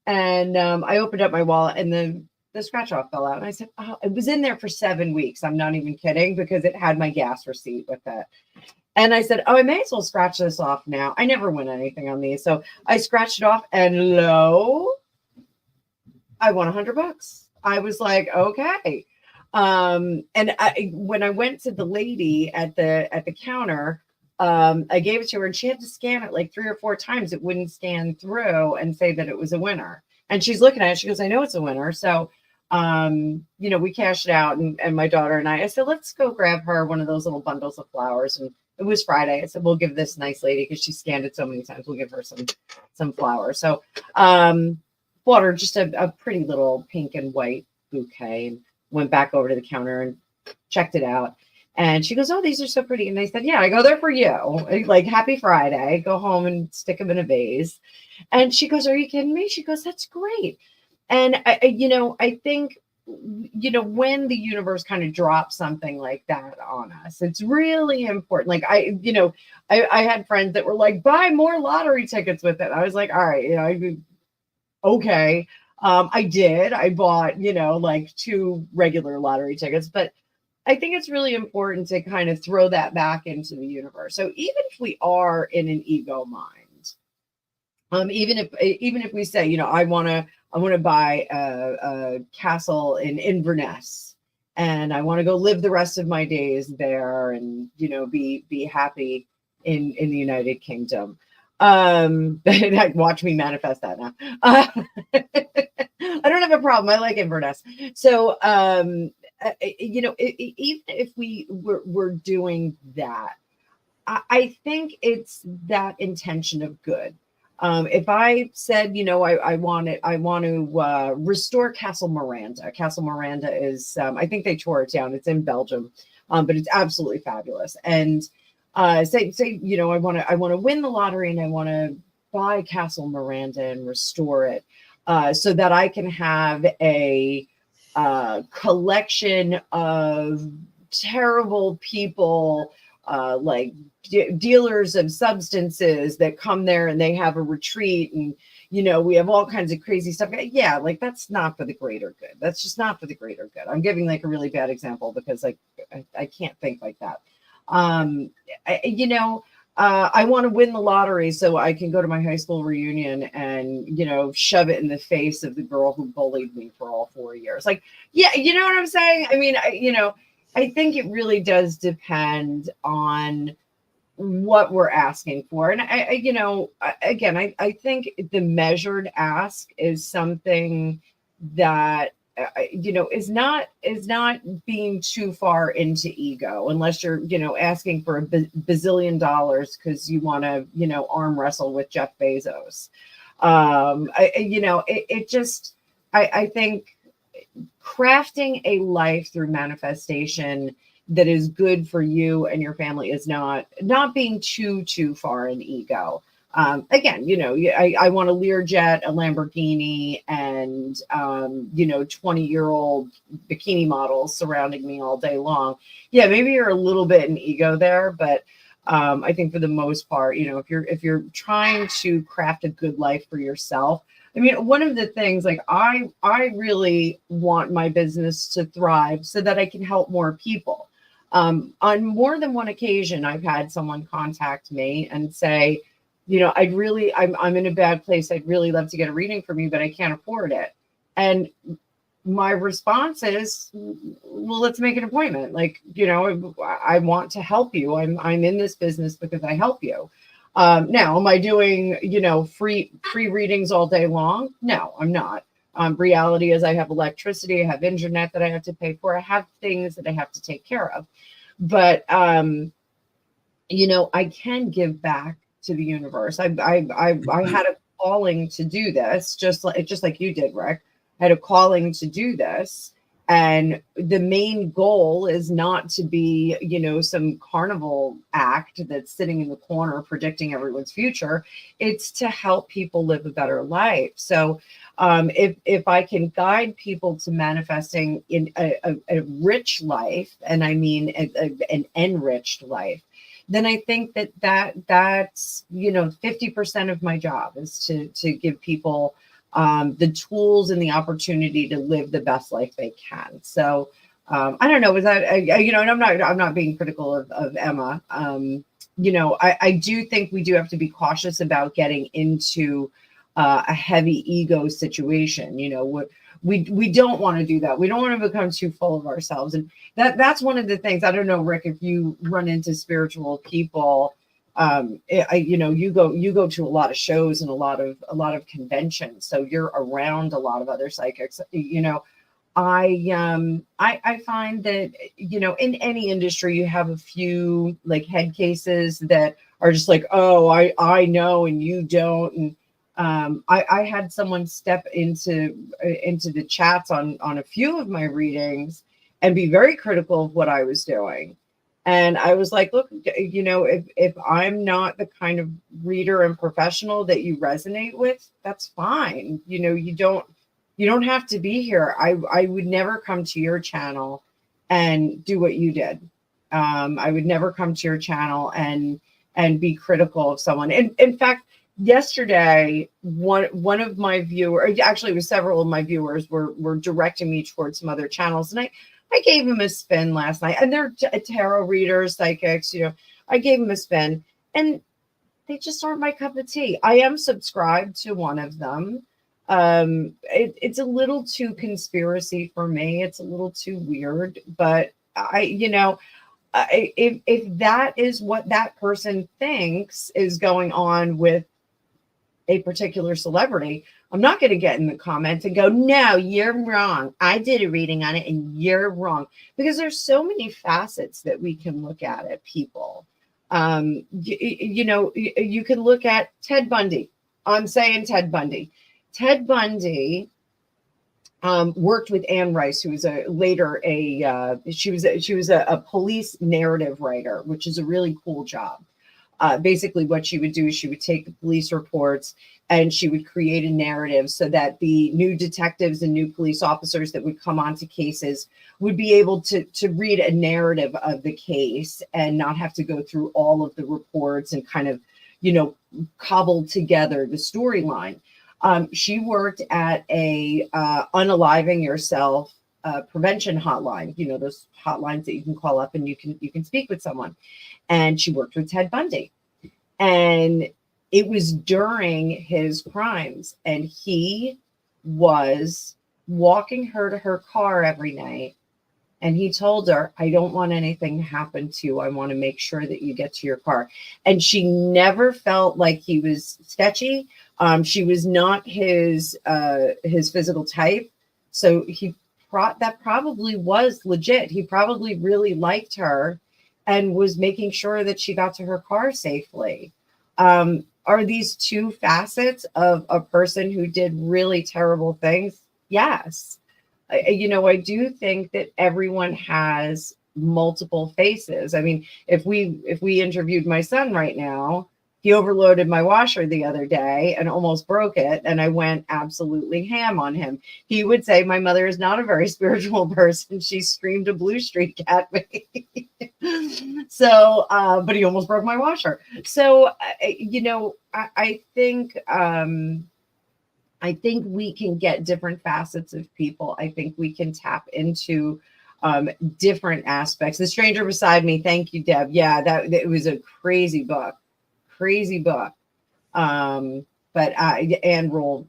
And I opened up my wallet and the scratch off fell out. And I said, oh, it was in there for 7 weeks. I'm not even kidding, because it had my gas receipt with it. And I said, oh, I may as well scratch this off now. I never win anything on these. So I scratched it off and lo, I won $100. I was like, okay. And when I went to the lady at the counter, I gave it to her and she had to scan it like 3 or 4 times. It wouldn't scan through and say that it was a winner. And she's looking at it. She goes, I know it's a winner. So, we cashed it out and my daughter and I said, let's go grab her one of those little bundles of flowers. And it was Friday. I said, we'll give this nice lady, because she scanned it so many times, we'll give her some flowers. So, bought her just a pretty little pink and white bouquet and went back over to the counter and checked it out. And she goes, oh, these are so pretty. And I said, yeah, I go there for you. Like, happy Friday. Go home and stick them in a vase. And she goes, are you kidding me? She goes, that's great. And I think, when the universe kind of drops something like that on us, it's really important. Like I had friends that were like, buy more lottery tickets with it. I was like, all right, okay. I did. I bought, like 2 regular lottery tickets, but I think it's really important to kind of throw that back into the universe. So even if we are in an ego mind, even if we say, I want to buy a castle in Inverness and I want to go live the rest of my days there and, be happy in the United Kingdom. Watch me manifest that now. I don't have a problem. I like Inverness. So, even if we're doing that, I think it's that intention of good. If I said, I want to restore Castle Miranda. Castle Miranda is, I think they tore it down. It's in Belgium, but it's absolutely fabulous. And say, I want to win the lottery and I want to buy Castle Miranda and restore it, so that I can have a collection of terrible people, like dealers of substances that come there and they have a retreat and we have all kinds of crazy stuff. Yeah, like that's not for the greater good. That's just not for the greater good. I'm giving like a really bad example because I can't think like that. I want to win the lottery so I can go to my high school reunion and, shove it in the face of the girl who bullied me for all 4 years. Like, yeah, you know what I'm saying? I mean, I think it really does depend on what we're asking for. And I think the measured ask is something that is not being too far into ego, unless you're asking for a bazillion dollars because you want to arm wrestle with Jeff Bezos. I think crafting a life through manifestation that is good for you and your family is not being too far in ego. Again, I want a Learjet, a Lamborghini, and 20-year-old bikini models surrounding me all day long. Yeah, maybe you're a little bit in ego there, but I think for the most part, if you're trying to craft a good life for yourself, I mean, one of the things, like I really want my business to thrive so that I can help more people. On more than one occasion, I've had someone contact me and say, I'm in a bad place. I'd really love to get a reading from you, but I can't afford it. And my response is, well, let's make an appointment. Like, I want to help you. I'm in this business because I help you. Now, am I doing, free readings all day long? No, I'm not. Reality is I have electricity, I have internet that I have to pay for, I have things that I have to take care of. But, I can give back to the universe. I had a calling to do this, just like you did, Rick. I had a calling to do this. And the main goal is not to be, some carnival act that's sitting in the corner predicting everyone's future. It's to help people live a better life. So if I can guide people to manifesting in a rich life, and I mean an enriched life, then I think that's 50% of my job is to give people the tools and the opportunity to live the best life they can. So I don't know, was that and I'm not being critical of Emma. I do think we do have to be cautious about getting into a heavy ego situation. We don't want to do that. We don't want to become too full of ourselves. And that's one of the things. I don't know, Rick, if you run into spiritual people, you go to a lot of shows and a lot of conventions, so you're around a lot of other psychics. I find that in any industry you have a few like head cases that are just like, oh, I know and you don't. And I had someone step into the chats on a few of my readings and be very critical of what I was doing. And I was like, look, if I'm not the kind of reader and professional that you resonate with, that's fine. You don't have to be here. I would never come to your channel and do what you did. I would never come to your channel and be critical of someone. And in fact, yesterday, one of my viewers, actually it was several of my viewers were directing me towards some other channels. And I gave them a spin last night, and they're tarot readers, psychics, I gave them a spin and they just aren't my cup of tea. I am subscribed to one of them. It's a little too conspiracy for me. It's a little too weird, but if that is what that person thinks is going on with a particular celebrity, I'm not going to get in the comments and go, no, you're wrong. I did a reading on it and you're wrong, because there's so many facets that we can look at people. You can look at Ted Bundy. I'm saying Ted Bundy. Ted Bundy worked with Anne Rice, who was she was a police narrative writer, which is a really cool job. Basically what she would do is she would take the police reports and she would create a narrative so that the new detectives and new police officers that would come onto cases would be able to read a narrative of the case and not have to go through all of the reports and kind of, cobble together the storyline. She worked at a unaliving yourself prevention hotline, those hotlines that you can call up and you can speak with someone. And she worked with Ted Bundy. And it was during his crimes. And he was walking her to her car every night. And he told her, I don't want anything to happen to you. I want to make sure that you get to your car. And she never felt like he was sketchy. She was not his physical type. So that probably was legit. He probably really liked her and was making sure that she got to her car safely. Are these two facets of a person who did really terrible things? Yes. I do think that everyone has multiple faces. I mean, if we interviewed my son right now, he overloaded my washer the other day and almost broke it. And I went absolutely ham on him. He would say, my mother is not a very spiritual person. She screamed a blue streak at me. So, but he almost broke my washer. So, I think we can get different facets of people. I think we can tap into different aspects. The Stranger Beside Me. Thank you, Deb. Yeah, it was a crazy book. But Anne Rule,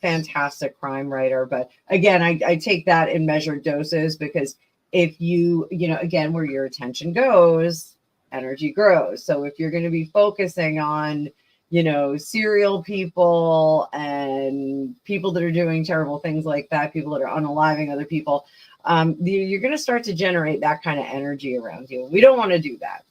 fantastic crime writer. But again, I take that in measured doses, because if again, where your attention goes, energy grows. So if you're going to be focusing on, serial people and people that are doing terrible things like that, people that are unaliving other people, you're going to start to generate that kind of energy around you. We don't want to do that.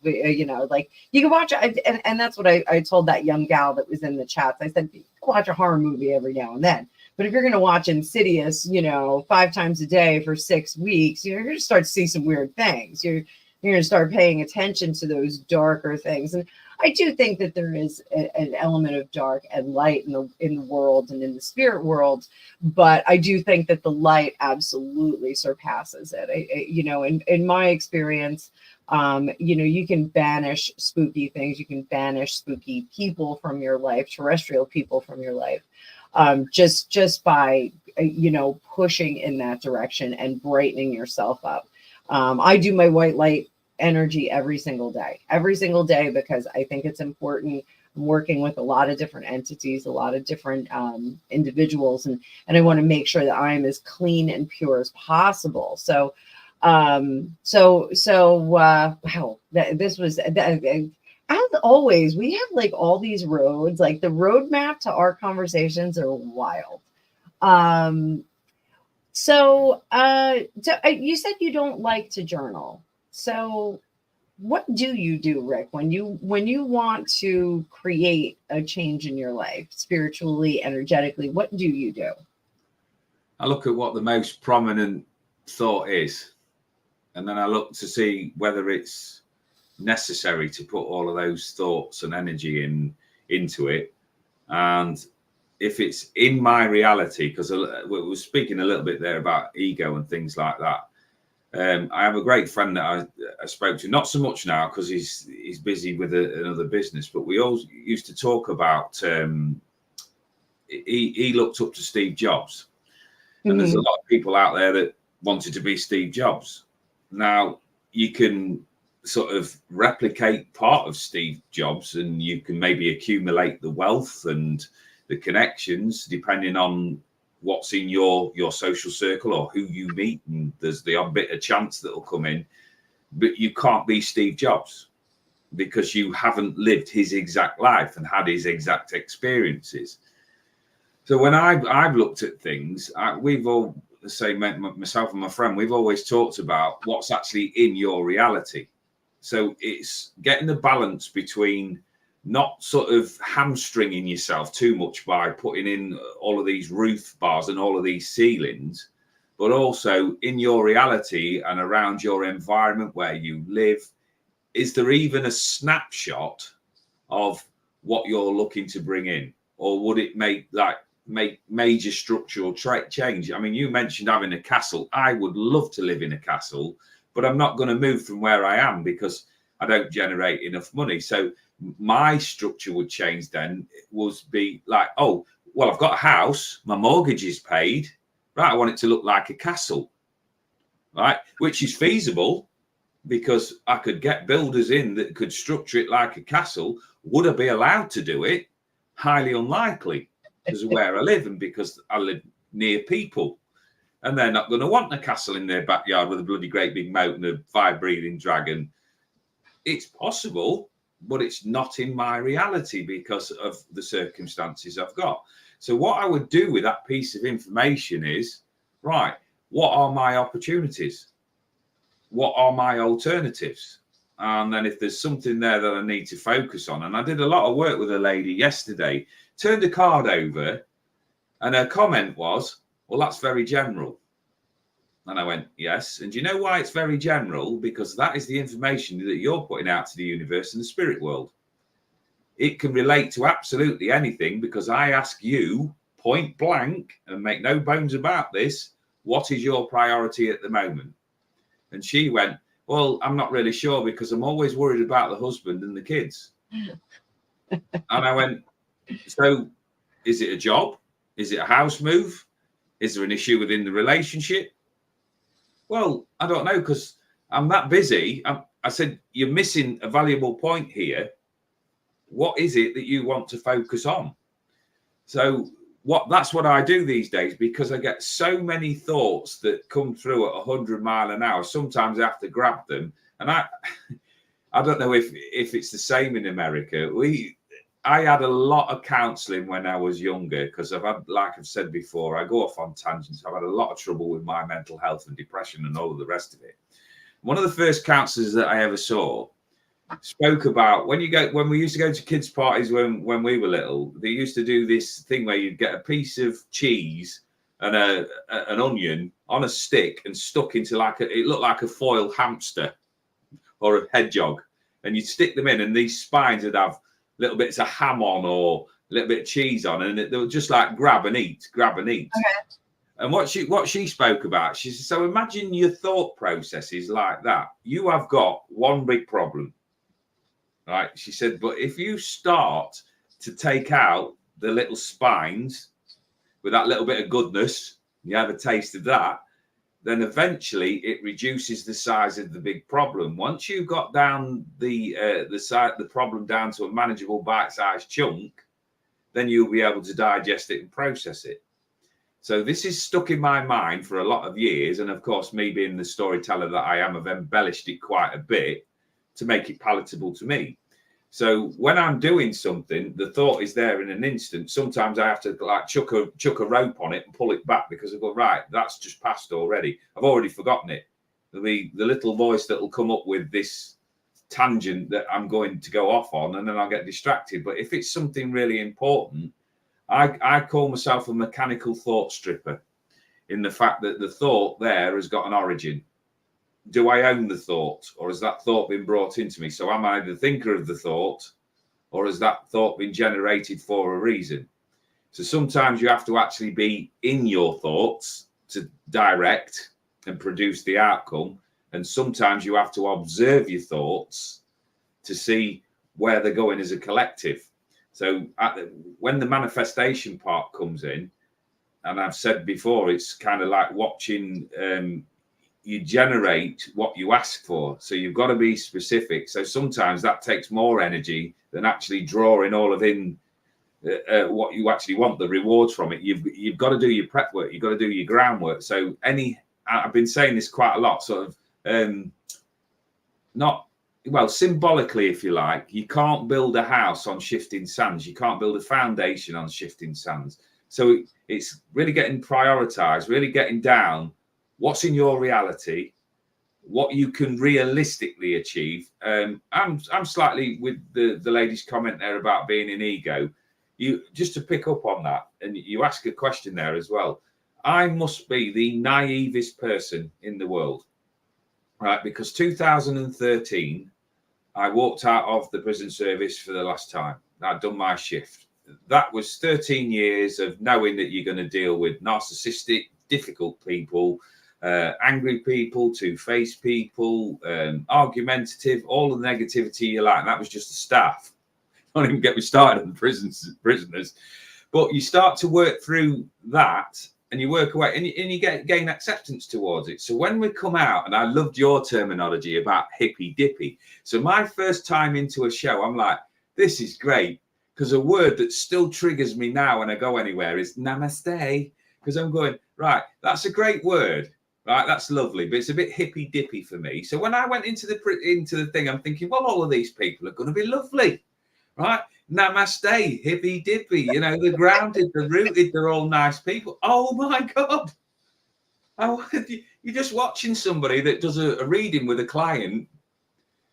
Like you can watch, and that's what I told that young gal that was in the chats. I said, you can watch a horror movie every now and then, but if you're going to watch Insidious, 5 times a day for 6 weeks, you're going to start to see some weird things. You're going to start paying attention to those darker things. And I do think that there is an element of dark and light in the world and in the spirit world, but I do think that the light absolutely surpasses it. In my experience, you can banish spooky things, you can banish spooky people from your life, terrestrial people from your life, just by pushing in that direction and brightening yourself up. I do my white light energy every single day, because I think it's important. I'm working with a lot of different entities, a lot of different individuals, and I want to make sure that I'm as clean and pure as possible. So wow, this was as always, we have like all these roads, like the roadmap to our conversations are wild. So you said you don't like to journal. So what do you do, Rick, when you want to create a change in your life, spiritually, energetically? What do you do? I look at what the most prominent thought is, and then I look to see whether it's necessary to put all of those thoughts and energy into it. And if it's in my reality, because we were speaking a little bit there about ego and things like that. I have a great friend that I spoke to, not so much now because he's busy with another business, but we always used to talk about, he looked up to Steve Jobs. And there's a lot of people out there that wanted to be Steve Jobs. Now, you can sort of replicate part of Steve Jobs, and you can maybe accumulate the wealth and the connections depending on what's in your social circle or who you meet, and there's the odd bit of chance that will come in, but you can't be Steve Jobs because you haven't lived his exact life and had his exact experiences. So when I've looked at things, we've all, say myself and my friend, we've always talked about what's actually in your reality. So it's getting the balance between not sort of hamstringing yourself too much by putting in all of these roof bars and all of these ceilings, but also in your reality and around your environment where you live. Is there even a snapshot of what you're looking to bring in, or would it make major structural change? I mean, you mentioned having a castle. I would love to live in a castle, but I'm not going to move from where I am because I don't generate enough money. So my structure would change then. It would be like, oh, well, I've got a house, my mortgage is paid, right? I want it to look like a castle, right? Which is feasible because I could get builders in that could structure it like a castle. Would I be allowed to do it? Highly unlikely, because of where I live and because I live near people. And they're not going to want a castle in their backyard with a bloody great big moat and a fire-breathing dragon. It's possible, but it's not in my reality because of the circumstances I've got. So what I would do with that piece of information is, right, what are my opportunities? What are my alternatives? And then if there's something there that I need to focus on, and I did a lot of work with a lady yesterday, turned a card over, and her comment was, well, that's very general. And I went, yes. And do you know why it's very general? Because that is the information that you're putting out to the universe and the spirit world. It can relate to absolutely anything because I ask you point blank, and make no bones about this, what is your priority at the moment? And she went, well, I'm not really sure because I'm always worried about the husband and the kids. And I went, so is it a job? Is it a house move? Is there an issue within the relationship? Well, I don't know because I'm that busy. I said, you're missing a valuable point here. What is it that you want to focus on? So that's what I do these days, because I get so many thoughts that come through at 100 miles an hour. Sometimes I have to grab them, and I don't know if it's the same in America. I had a lot of counselling when I was younger, because I've had, like I've said before, I go off on tangents. I've had a lot of trouble with my mental health and depression and all of the rest of it. One of the first counsellors that I ever saw spoke about when we used to go to kids' parties when we were little. They used to do this thing where you'd get a piece of cheese and an onion on a stick and stuck into it looked like a foil hamster or a hedgehog, and you'd stick them in, and these spines would have little bits of ham on or a little bit of cheese on, and they were just like grab and eat. Okay. And what she spoke about, she said, so imagine your thought processes like that. You have got one big problem, right? She said, but if you start to take out the little spines with that little bit of goodness, you have a taste of that, then eventually it reduces the size of the big problem. Once you've got down the problem down to a manageable bite-sized chunk, then you'll be able to digest it and process it. So this is stuck in my mind for a lot of years. And of course, me being the storyteller that I am, I've embellished it quite a bit to make it palatable to me. So when I'm doing something, the thought is there in an instant. Sometimes I have to like chuck a rope on it and pull it back, because I go, right, that's just passed already. I've already forgotten it. There'll be the little voice that will come up with this tangent that I'm going to go off on, and then I'll get distracted. But if it's something really important, I call myself a mechanical thought stripper, in the fact that the thought there has got an origin. Do I own the thought, or has that thought been brought into me? So am I the thinker of the thought, or has that thought been generated for a reason? So sometimes you have to actually be in your thoughts to direct and produce the outcome. And sometimes you have to observe your thoughts to see where they're going as a collective. So when the manifestation part comes in, and I've said before, it's kind of like watching, you generate what you ask for. So you've got to be specific. So sometimes that takes more energy than actually drawing all of in what you actually want, the rewards from it. You've got to do your prep work. You've got to do your groundwork. So I've been saying this quite a lot, sort of symbolically, if you like, you can't build a house on shifting sands. You can't build a foundation on shifting sands. So it's really getting prioritized, really getting down what's in your reality, what you can realistically achieve. I'm slightly with the lady's comment there about being in ego. You just to pick up on that, and you ask a question there as well. I must be the naivest person in the world, right? Because 2013, I walked out of the prison service for the last time. I'd done my shift. That was 13 years of knowing that you're going to deal with narcissistic, difficult people, angry people, two-faced people, argumentative, all the negativity you like. And that was just the staff. Don't even get me started on the prisoners. But you start to work through that, and you work away, and you gain acceptance towards it. So when we come out, and I loved your terminology about hippy dippy. So my first time into a show, I'm like, this is great, because a word that still triggers me now when I go anywhere is namaste, because I'm going, right, that's a great word. Right, that's lovely, but it's a bit hippy dippy for me. So when I went into the thing, I'm thinking, well, all of these people are going to be lovely, right? Namaste, hippy dippy. You know, they're grounded, they're rooted, they're all nice people. Oh my God! You're just watching somebody that does a reading with a client,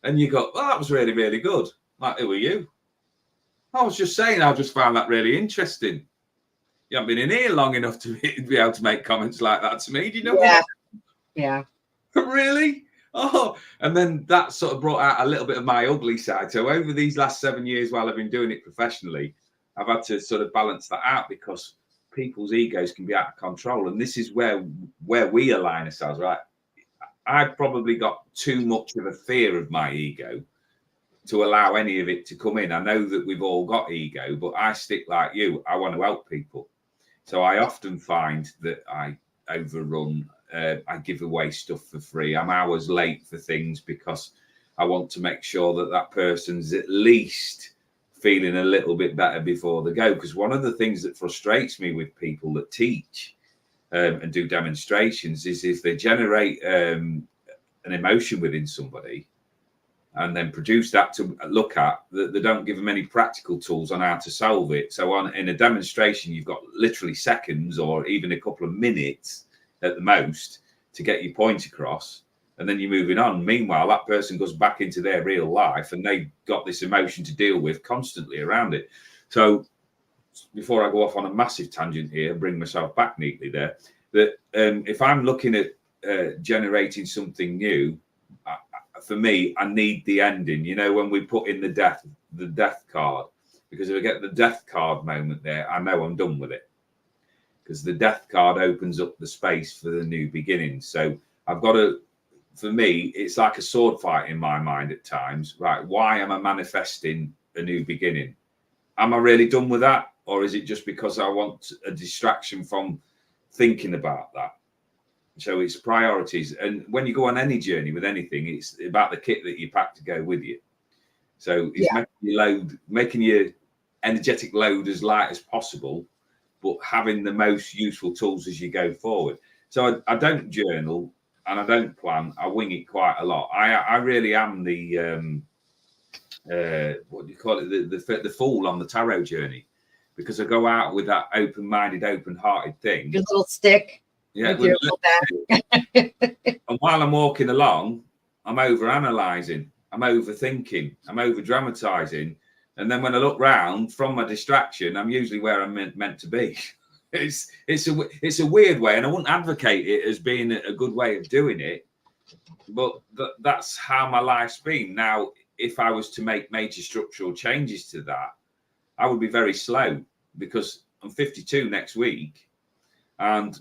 and you go, "Oh, that was really, really good." Like, who are you? I was just saying, I just found that really interesting. You haven't been in here long enough to be able to make comments like that to me. Do you know? Yeah. What? Yeah. Really? Oh, and then that sort of brought out a little bit of my ugly side. So over these last 7 years, while I've been doing it professionally, I've had to sort of balance that out, because people's egos can be out of control. And this is where we align ourselves, right? I've probably got too much of a fear of my ego to allow any of it to come in. I know that we've all got ego, but I stick like you. I want to help people. So I often find that I overrun. I give away stuff for free. I'm hours late for things because I want to make sure that person's at least feeling a little bit better before they go. Because one of the things that frustrates me with people that teach and do demonstrations is if they generate an emotion within somebody and then produce that to look at, that they don't give them any practical tools on how to solve it. So in a demonstration, you've got literally seconds or even a couple of minutes at the most to get your point across, and then you're moving on. Meanwhile, that person goes back into their real life and they've got this emotion to deal with constantly around it. So before I go off on a massive tangent here, bring myself back neatly there, that if I'm looking at generating something new, for me, I need the ending. You know, when we put in the death card, because if I get the death card moment there, I know I'm done with it, because the death card opens up the space for the new beginning. So I've got to, for me, it's like a sword fight in my mind at times, right? Why am I manifesting a new beginning? Am I really done with that? Or is it just because I want a distraction from thinking about that? So it's priorities. And when you go on any journey with anything, it's about the kit that you pack to go with you. So it's making your energetic load as light as possible, but having the most useful tools as you go forward. So I don't journal and I don't plan. I wing it quite a lot. I really am the what do you call it? The fool on the tarot journey, because I go out with that open-minded, open-hearted thing. Your little stick. Yeah. And while I'm walking along, I'm over-analysing, I'm overthinking, I'm over-dramatising. And then when I look round from my distraction, I'm usually where I'm meant to be. It's a weird way, and I wouldn't advocate it as being a good way of doing it, but that's how my life's been. Now, if I was to make major structural changes to that, I would be very slow, because I'm 52 next week, and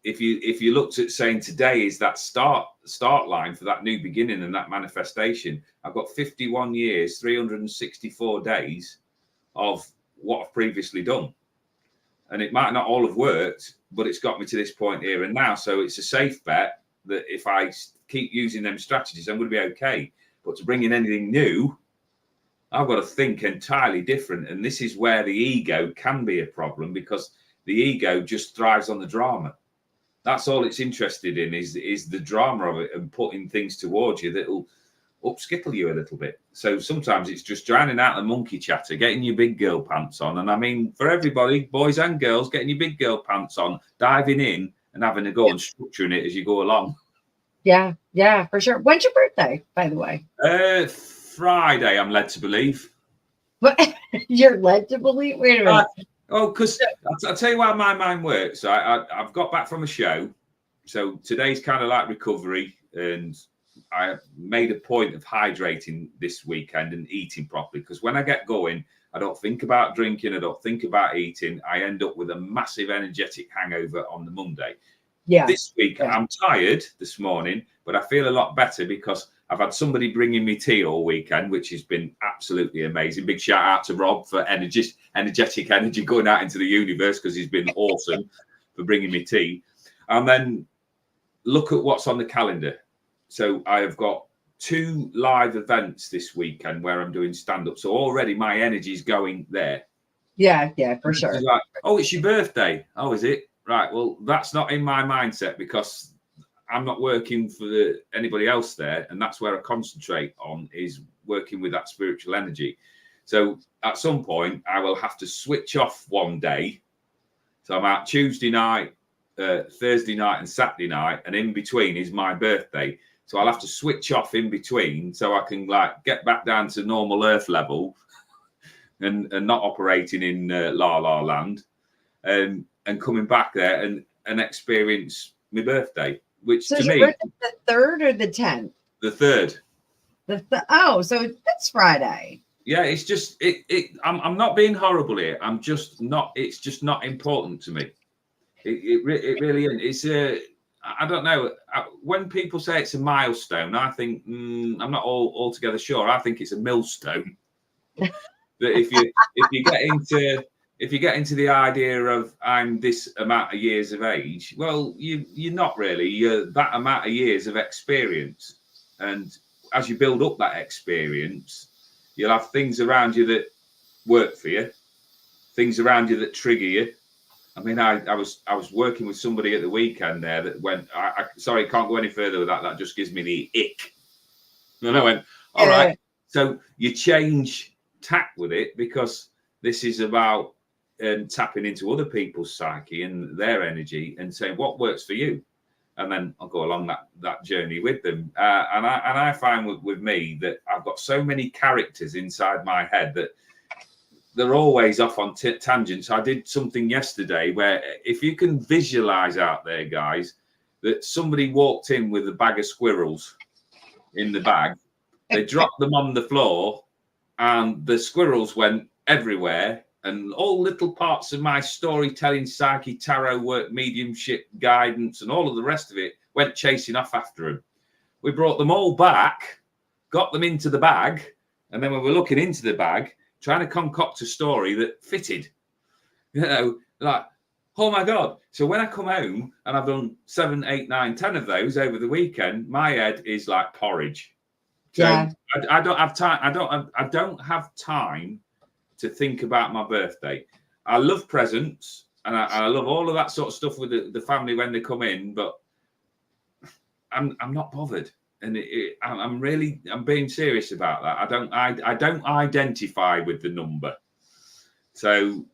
if you looked at saying today is that start line for that new beginning and that manifestation, I've got 51 years, 364 days of what I've previously done. And it might not all have worked, but it's got me to this point here and now. So it's a safe bet that if I keep using them strategies, I'm going to be okay. But to bring in anything new, I've got to think entirely different. And this is where the ego can be a problem, because the ego just thrives on the drama. That's all it's interested in, is the drama of it, and putting things towards you that'll upskittle you a little bit. So sometimes it's just drowning out the monkey chatter, getting your big girl pants on. And I mean, for everybody, boys and girls, getting your big girl pants on, diving in and having a go and structuring it as you go along. Yeah, for sure. When's your birthday, by the way? Friday, I'm led to believe. What? You're led to believe? Wait a minute. Because I'll tell you why my mind works. I've got back from a show, so today's kind of like recovery, and I made a point of hydrating this weekend and eating properly, because when I get going, I don't think about drinking, I don't think about eating. I end up with a massive energetic hangover on the Monday. Yeah. This week, I'm tired this morning, but I feel a lot better because I've had somebody bringing me tea all weekend, which has been absolutely amazing. Big shout out to Rob for energetic energy going out into the universe, because he's been awesome for bringing me tea. And then look at what's on the calendar. So I have got 2 live events this weekend where I'm doing stand-up. So already my energy's going there. Yeah, for sure. It's like, oh, it's your birthday. Oh, is it? Right. Well, that's not in my mindset, because I'm not working for anybody else there. And that's where I concentrate on, is working with that spiritual energy. So at some point, I will have to switch off one day. So I'm out Tuesday night, Thursday night and Saturday night. And in between is my birthday. So I'll have to switch off in between so I can get back down to normal Earth level and not operating in La La Land, and coming back there and experience my birthday, which so to me, the 3rd or the 10th? The 3rd. So that's Friday. Yeah, it's just I'm not being horrible here. I'm just not. It's just not important to me. It really isn't. It's I don't know. When people say it's a milestone, I think I'm not altogether sure. I think it's a millstone. That if you get into the idea of I'm this amount of years of age, well, you're not really. You're that amount of years of experience, and as you build up that experience, You'll have things around you that work for you, things around you that trigger you. I mean, I was working with somebody at the weekend there that went, sorry, can't go any further with that. That just gives me the ick. And I went, all right. So you change tack with it, because this is about tapping into other people's psyche and their energy and saying what works for you. And then I'll go along that journey with them. And I find with me that I've got so many characters inside my head that they're always off on tangents. I did something yesterday where, if you can visualize out there, guys, that somebody walked in with a bag of squirrels in the bag, they dropped them on the floor, and the squirrels went everywhere, and all little parts of my storytelling, psyche, tarot work, mediumship, guidance, and all of the rest of it went chasing off after them. We brought them all back, got them into the bag, and then when we're looking into the bag, trying to concoct a story that fitted, like, oh my God. So when I come home and I've done 7, 8, 9, 10 of those over the weekend, my head is like porridge. So yeah. I don't have time. I don't have time to think about my birthday. I love presents, and I love all of that sort of stuff with the family when they come in, but I'm not bothered. And I'm being serious about that. I don't identify with the number. So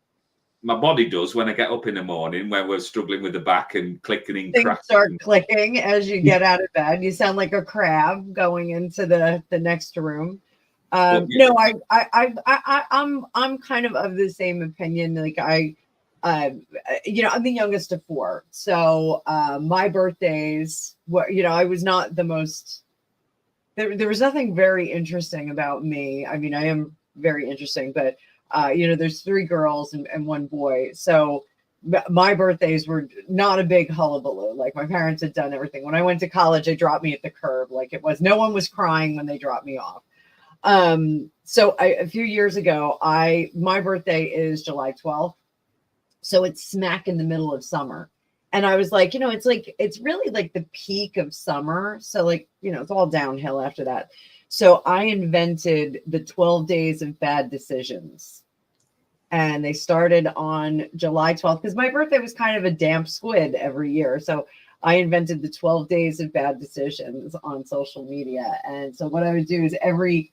my body does when I get up in the morning, when we're struggling with the back and clicking and things start clicking as you get out of bed. You sound like a crab going into the next room. No, I'm kind of the same opinion. Like I'm the youngest of 4. So my birthdays were, I was not the most, there was nothing very interesting about me. I mean, I am very interesting, but there's 3 girls and 1 boy. So my birthdays were not a big hullabaloo. Like, my parents had done everything. When I went to college, they dropped me at the curb. Like, no one was crying when they dropped me off. So a few years ago, my birthday is July 12th. So it's smack in the middle of summer. And I was like, it's really like the peak of summer. So like, it's all downhill after that. So I invented the 12 days of bad decisions. And they started on July 12th, because my birthday was kind of a damp squid every year. So I invented the 12 days of bad decisions on social media. And so what I would do is every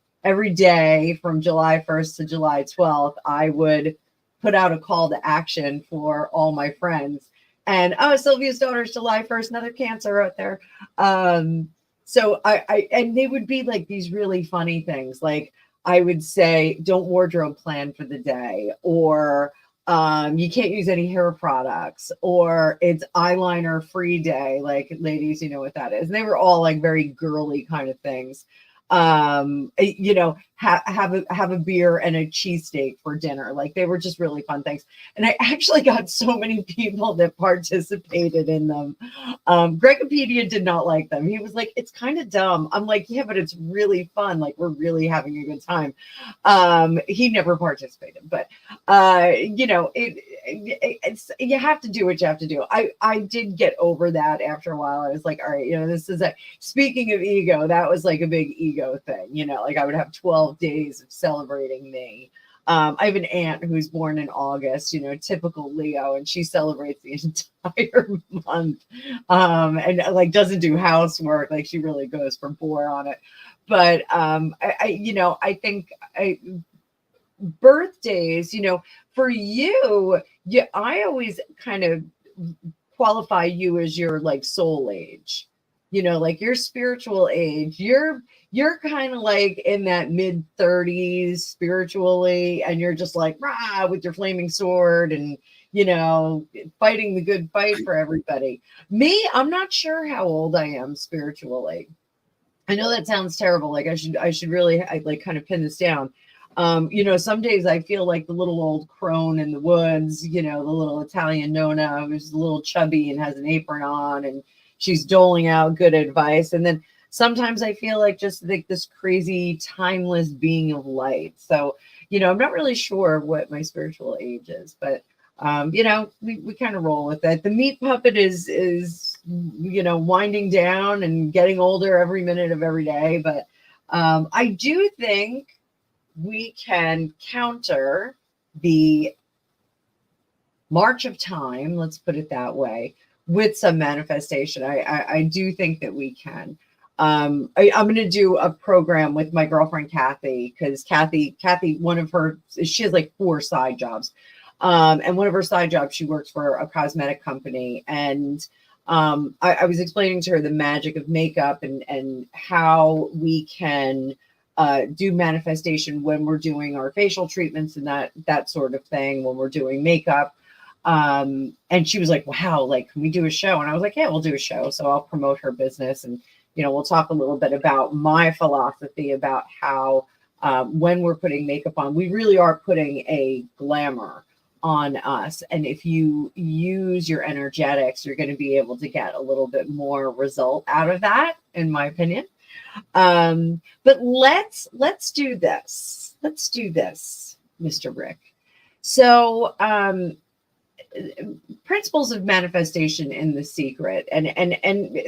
day from July 1st to July 12th, I would put out a call to action for all my friends. And Sylvia's daughter's July 1st, another Cancer out there. So and they would be like these really funny things. Like, I would say, don't wardrobe plan for the day, or you can't use any hair products, or it's eyeliner free day. Like, ladies, you know what that is. And they were all like very girly kind of things. Have a beer and a cheesesteak for dinner. Like, they were just really fun things. And I actually got so many people that participated in them. Gregopedia did not like them. He was like, it's kind of dumb. I'm like, yeah, but it's really fun. Like, we're really having a good time. He never participated, but it's, you have to do what you have to do. I did get over that after a while. I was like, all right, this is speaking of ego, that was like a big ego thing, like I would have 12 days of celebrating me. I have an aunt who's born in August, typical Leo, and she celebrates the entire month, and like doesn't do housework. Like, she really goes for bore on it. But I think birthdays, for you, I always kind of qualify you as your like soul age. Like your spiritual age, you're kind of like in that mid 30s spiritually, and you're just like, rah, with your flaming sword and, fighting the good fight for everybody. Me, I'm not sure how old I am spiritually. I know that sounds terrible. Like, I should really kind of pin this down. Some days I feel like the little old crone in the woods, the little Italian Nona who's a little chubby and has an apron on, and she's doling out good advice. And then sometimes I feel like just like this crazy, timeless being of light. So, I'm not really sure what my spiritual age is, but, we kind of roll with it. The meat puppet is winding down and getting older every minute of every day. But I do think we can counter the march of time, let's put it that way, with some manifestation. I do think that we can. I'm going to do a program with my girlfriend Kathy, because Kathy, she has like 4 side jobs, and one of her side jobs, she works for a cosmetic company, and I was explaining to her the magic of makeup and how we can do manifestation when we're doing our facial treatments and that sort of thing, when we're doing makeup. And she was like, wow, like, can we do a show? And I was like, yeah, we'll do a show. So I'll promote her business, and, we'll talk a little bit about my philosophy about how, when we're putting makeup on, we really are putting a glamour on us. And if you use your energetics, you're going to be able to get a little bit more result out of that, in my opinion. But let's do this. Let's do this, Mr. Rick. So, principles of manifestation in The Secret, and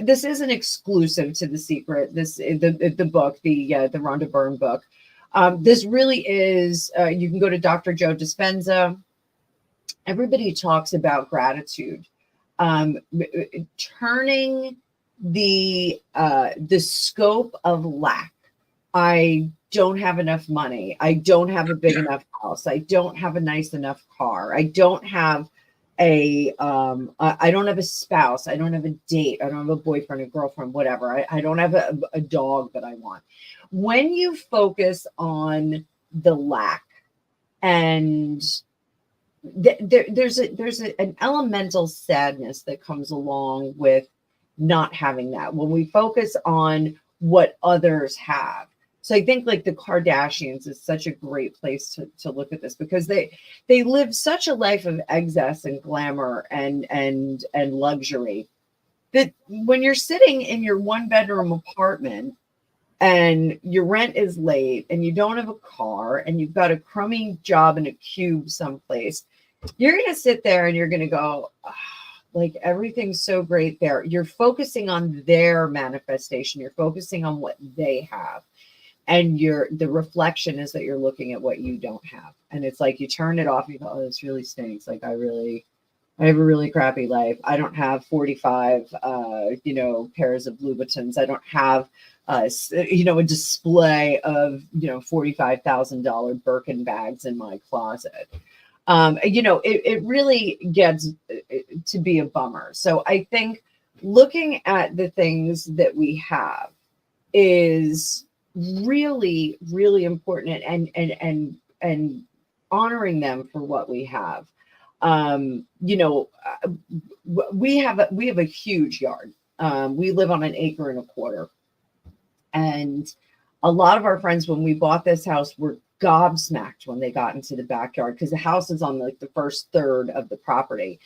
this isn't exclusive to The Secret. This the book, the Rhonda Byrne book. This really is. You can go to Dr. Joe Dispenza. Everybody talks about gratitude, turning the scope of lack. I don't have enough money. I don't have a big enough house. I don't have a nice enough car. I don't have I don't have a spouse. I don't have a date. I don't have a boyfriend, a girlfriend, whatever. I don't have a dog that I want. When you focus on the lack, and there's an elemental sadness that comes along with not having that. When we focus on what others have. So I think like the Kardashians is such a great place to look at this, because they live such a life of excess and glamour and luxury, that when you're sitting in your 1-bedroom apartment and your rent is late and you don't have a car and you've got a crummy job in a cube someplace, you're going to sit there and you're going to go, oh, like, everything's so great there. You're focusing on their manifestation. You're focusing on what they have. And the reflection is that you're looking at what you don't have. And it's like you turn it off and you go, oh, this really stinks. Like, I have a really crappy life. I don't have 45, pairs of Louboutins. I don't have, a display of, $45,000 Birkin bags in my closet. It really gets to be a bummer. So I think looking at the things that we have is really, really important, and honoring them for what we have. We have a huge yard. We live on 1.25 acres. And a lot of our friends, when we bought this house, were gobsmacked when they got into the backyard, because the house is on like the first third of the property.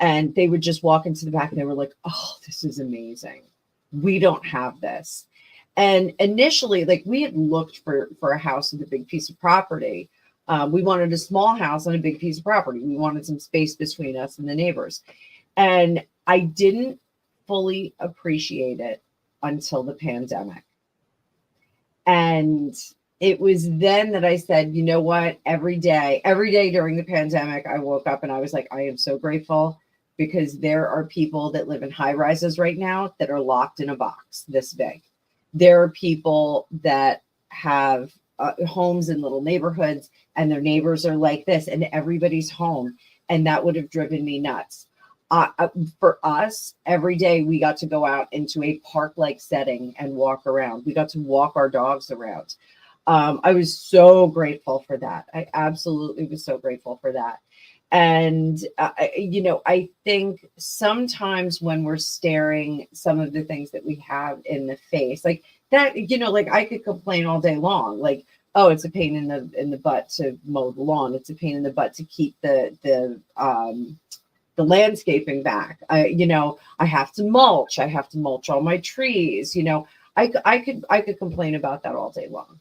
And they would just walk into the back and they were like, oh, this is amazing. We don't have this. And initially, like, we had looked for a house with a big piece of property. We wanted a small house on a big piece of property. We wanted some space between us and the neighbors. And I didn't fully appreciate it until the pandemic. And it was then that I said, you know what, every day during the pandemic, I woke up and I was like, I am so grateful, because there are people that live in high rises right now that are locked in a box this big. There are people that have homes in little neighborhoods, and their neighbors are like this, and everybody's home. And that would have driven me nuts. For us, every day we got to go out into a park-like setting and walk around. We got to walk our dogs around. I was so grateful for that. I absolutely was so grateful for that. And, I think sometimes when we're staring some of the things that we have in the face, like that, like, I could complain all day long, like, oh, it's a pain in the butt to mow the lawn. It's a pain in the butt to keep the landscaping back. I have to mulch. I have to mulch all my trees. I could complain about that all day long.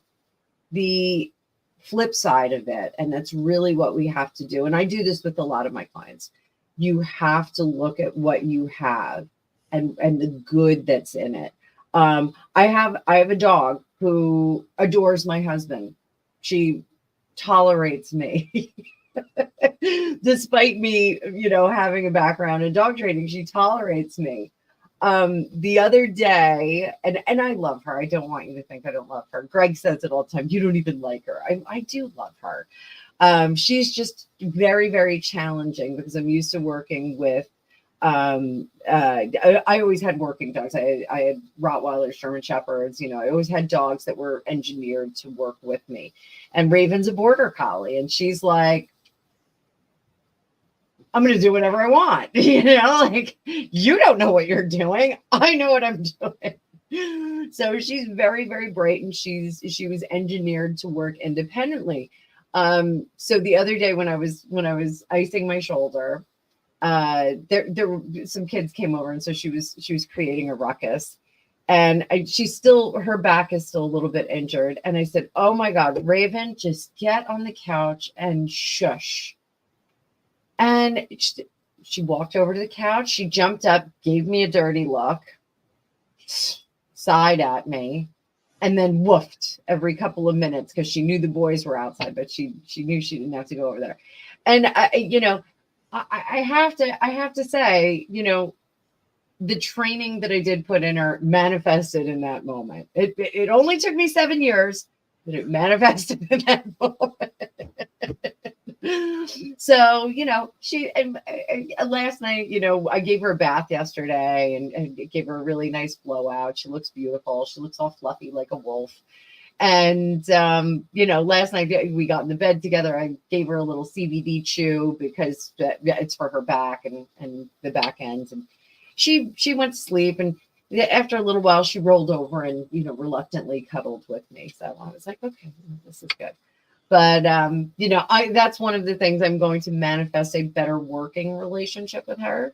The flip side of it, and that's really what we have to do, and I do this with a lot of my clients, you have to look at what you have and the good that's in it. I have a dog who adores my husband. She tolerates me. Despite me, having a background in dog training, she tolerates me. The other day, and I love her. I don't want you to think I don't love her. Greg says it all the time. You don't even like her. I do love her. She's just very, very challenging because I'm used to working with, I always had working dogs. I had Rottweilers, German Shepherds, I always had dogs that were engineered to work with me. And Raven's a border collie, and she's like, I'm going to do whatever I want. Like, you don't know what you're doing. I know what I'm doing. So she's very, very bright, and she was engineered to work independently. So the other day when I was icing my shoulder, there were some kids came over, and so she was creating a ruckus, and her back is still a little bit injured. And I said, oh my God, Raven, just get on the couch and shush. And she walked over to the couch. She jumped up, gave me a dirty look, sighed at me, and then woofed every couple of minutes because she knew the boys were outside, but she knew she didn't have to go over there. And I have to say, the training that I did put in her manifested in that moment. It only took me 7 years, but it manifested in that moment. So, she, and last night, I gave her a bath yesterday and gave her a really nice blowout. She looks beautiful. She looks all fluffy like a wolf. And, last night we got in the bed together. I gave her a little CBD chew because it's for her back and the back ends. And she went to sleep, and after a little while she rolled over and, reluctantly cuddled with me. So I was like, okay, this is good. But, that's one of the things I'm going to manifest, a better working relationship with her.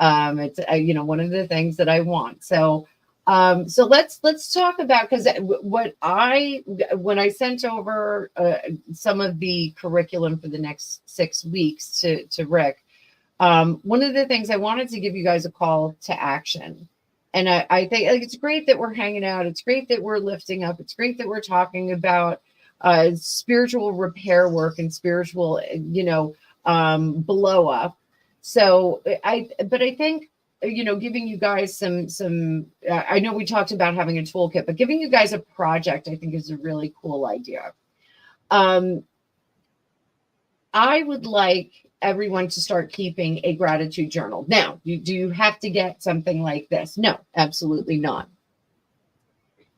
It's, one of the things that I want. So let's talk about, because when I sent over some of the curriculum for the next 6 weeks to Rick, one of the things I wanted to give you guys a call to action. And I think it's great that we're hanging out. It's great that we're lifting up. It's great that we're talking about spiritual repair work and spiritual, blow up. So I think, giving you guys some, I know we talked about having a toolkit, but giving you guys a project, I think, is a really cool idea. I would like everyone to start keeping a gratitude journal. Now, do you have to get something like this? No, absolutely not.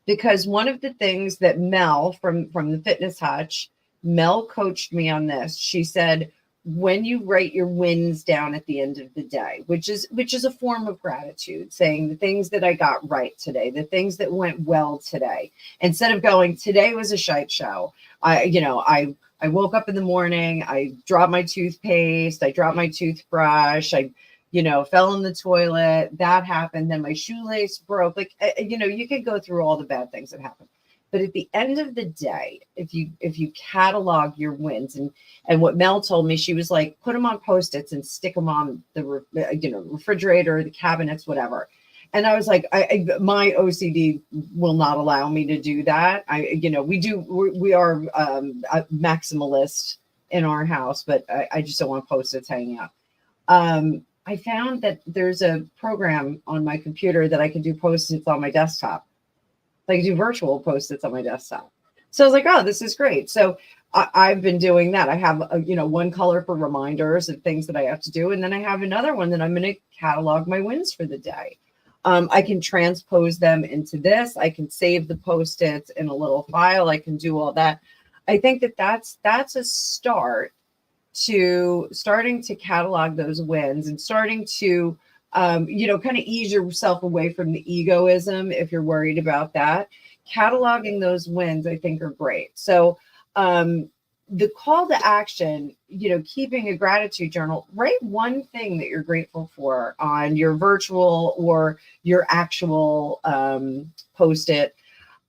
Because one of the things that Mel from the Fitness Hutch, Mel coached me on this. She said, when you write your wins down at the end of the day, which is a form of gratitude, saying the things that I got right today, the things that went well today, instead of going, today was a shite show. I woke up in the morning, I dropped my toothpaste, I dropped my toothbrush, I fell in the toilet, that happened, then my shoelace broke. Like, you could go through all the bad things that happen. But at the end of the day, if you catalog your wins, and what Mel told me, she was like, put them on Post-its and stick them on the refrigerator, the cabinets, whatever. And I was like, my OCD will not allow me to do that. We are a maximalist in our house, but I just don't want Post-its hanging out. I found that there's a program on my computer that I can do Post-its on my desktop. I can do virtual Post-its on my desktop. So I was like, oh, this is great. So I've been doing that. I have, one color for reminders of things that I have to do. And then I have another one that I'm going to catalog my wins for the day. I can transpose them into this. I can save the Post-its in a little file. I can do all that. I think that's a start to starting to catalog those wins and starting to, kind of ease yourself away from the egoism if you're worried about that. Cataloging those wins, I think, are great. So the call to action, keeping a gratitude journal, write one thing that you're grateful for on your virtual or your actual Post-it.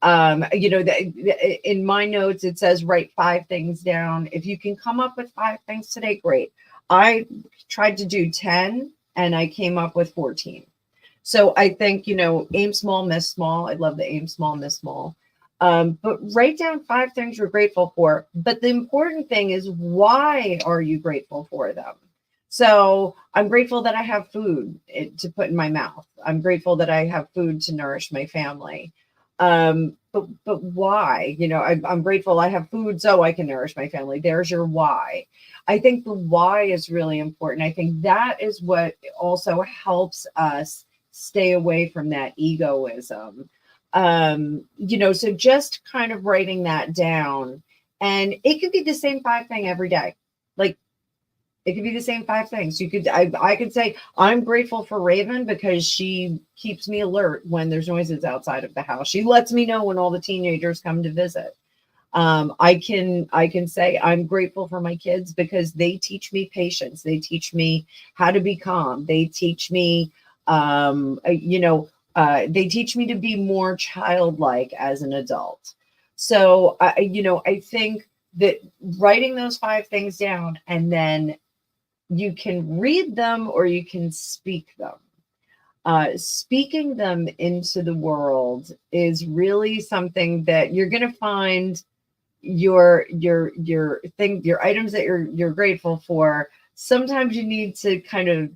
In my notes, it says write 5 things down. If you can come up with 5 things today, great. I tried to do 10 and I came up with 14. So I think, aim small, miss small. I love the aim small, miss small. But write down 5 things you're grateful for. But the important thing is, why are you grateful for them? So I'm grateful that I have food to put in my mouth. I'm grateful that I have food to nourish my family. But why? I'm grateful I have food so I can nourish my family. There's your why. I think the why is really important. I think that is what also helps us stay away from that egoism. So just kind of writing that down, and it could be the same 5 thing every day. Like, it could be the same 5 things. I could say, I'm grateful for Raven because she keeps me alert when there's noises outside of the house. She lets me know when all the teenagers come to visit. I can say I'm grateful for my kids because they teach me patience. They teach me how to be calm. They teach me, they teach me to be more childlike as an adult. So, I think that writing those 5 things down, and then you can read them or you can speak them. Speaking them into the world is really something that you're going to find your items that you're grateful for. Sometimes you need to kind of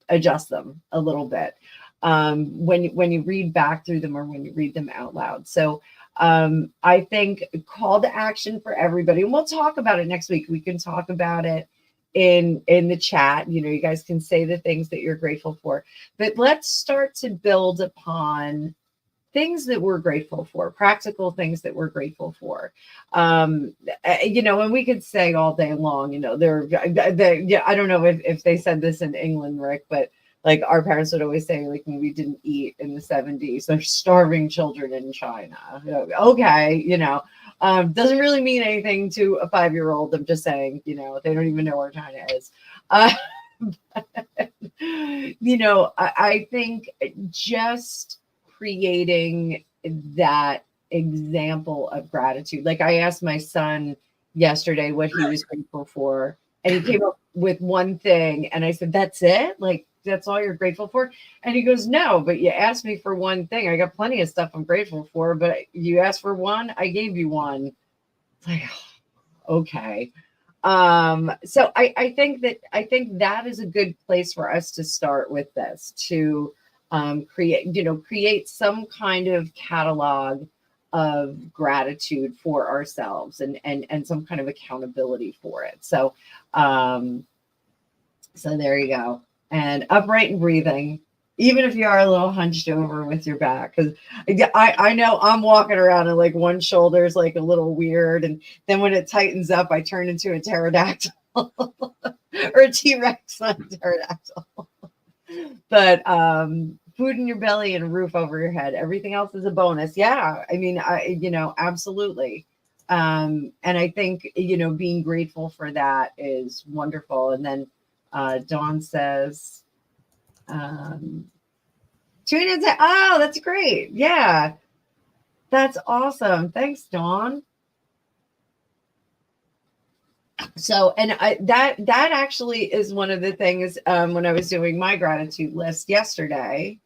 adjust them a little bit when you read back through them or when you read them out loud. So I think call to action for everybody, and we'll talk about it next week. We can talk about it in the chat. You guys can say the things that you're grateful for, but let's start to build upon things that we're grateful for, practical things that we're grateful for. And we could say all day long, I don't know if they said this in England, Rick, but like our parents would always say, like, when we didn't eat in the 70s, there's starving children in China. Okay. Doesn't really mean anything to a 5-year-old. I'm just saying, they don't even know where China is. I think just creating that example of gratitude. Like, I asked my son yesterday what he was grateful for, and he came up with one thing, and I said, "That's it? Like, that's all you're grateful for?" And he goes, "No, but you asked me for one thing. I got plenty of stuff I'm grateful for, but you asked for one, I gave you one." It's like, okay. So I think that is a good place for us to start with this, to create some kind of catalog of gratitude for ourselves, and some kind of accountability for it. So there you go. And upright and breathing, even if you are a little hunched over with your back, because I know I'm walking around and like one shoulder is like a little weird, and then when it tightens up, I turn into a pterodactyl or a T-Rex, not a pterodactyl. But food in your belly and a roof over your head, everything else is a bonus. Yeah, I mean, absolutely. And I think being grateful for that is wonderful. And then Dawn says, tune into, oh, that's great. Yeah, that's awesome. Thanks, Dawn. So, and that actually is one of the things when I was doing my gratitude list yesterday,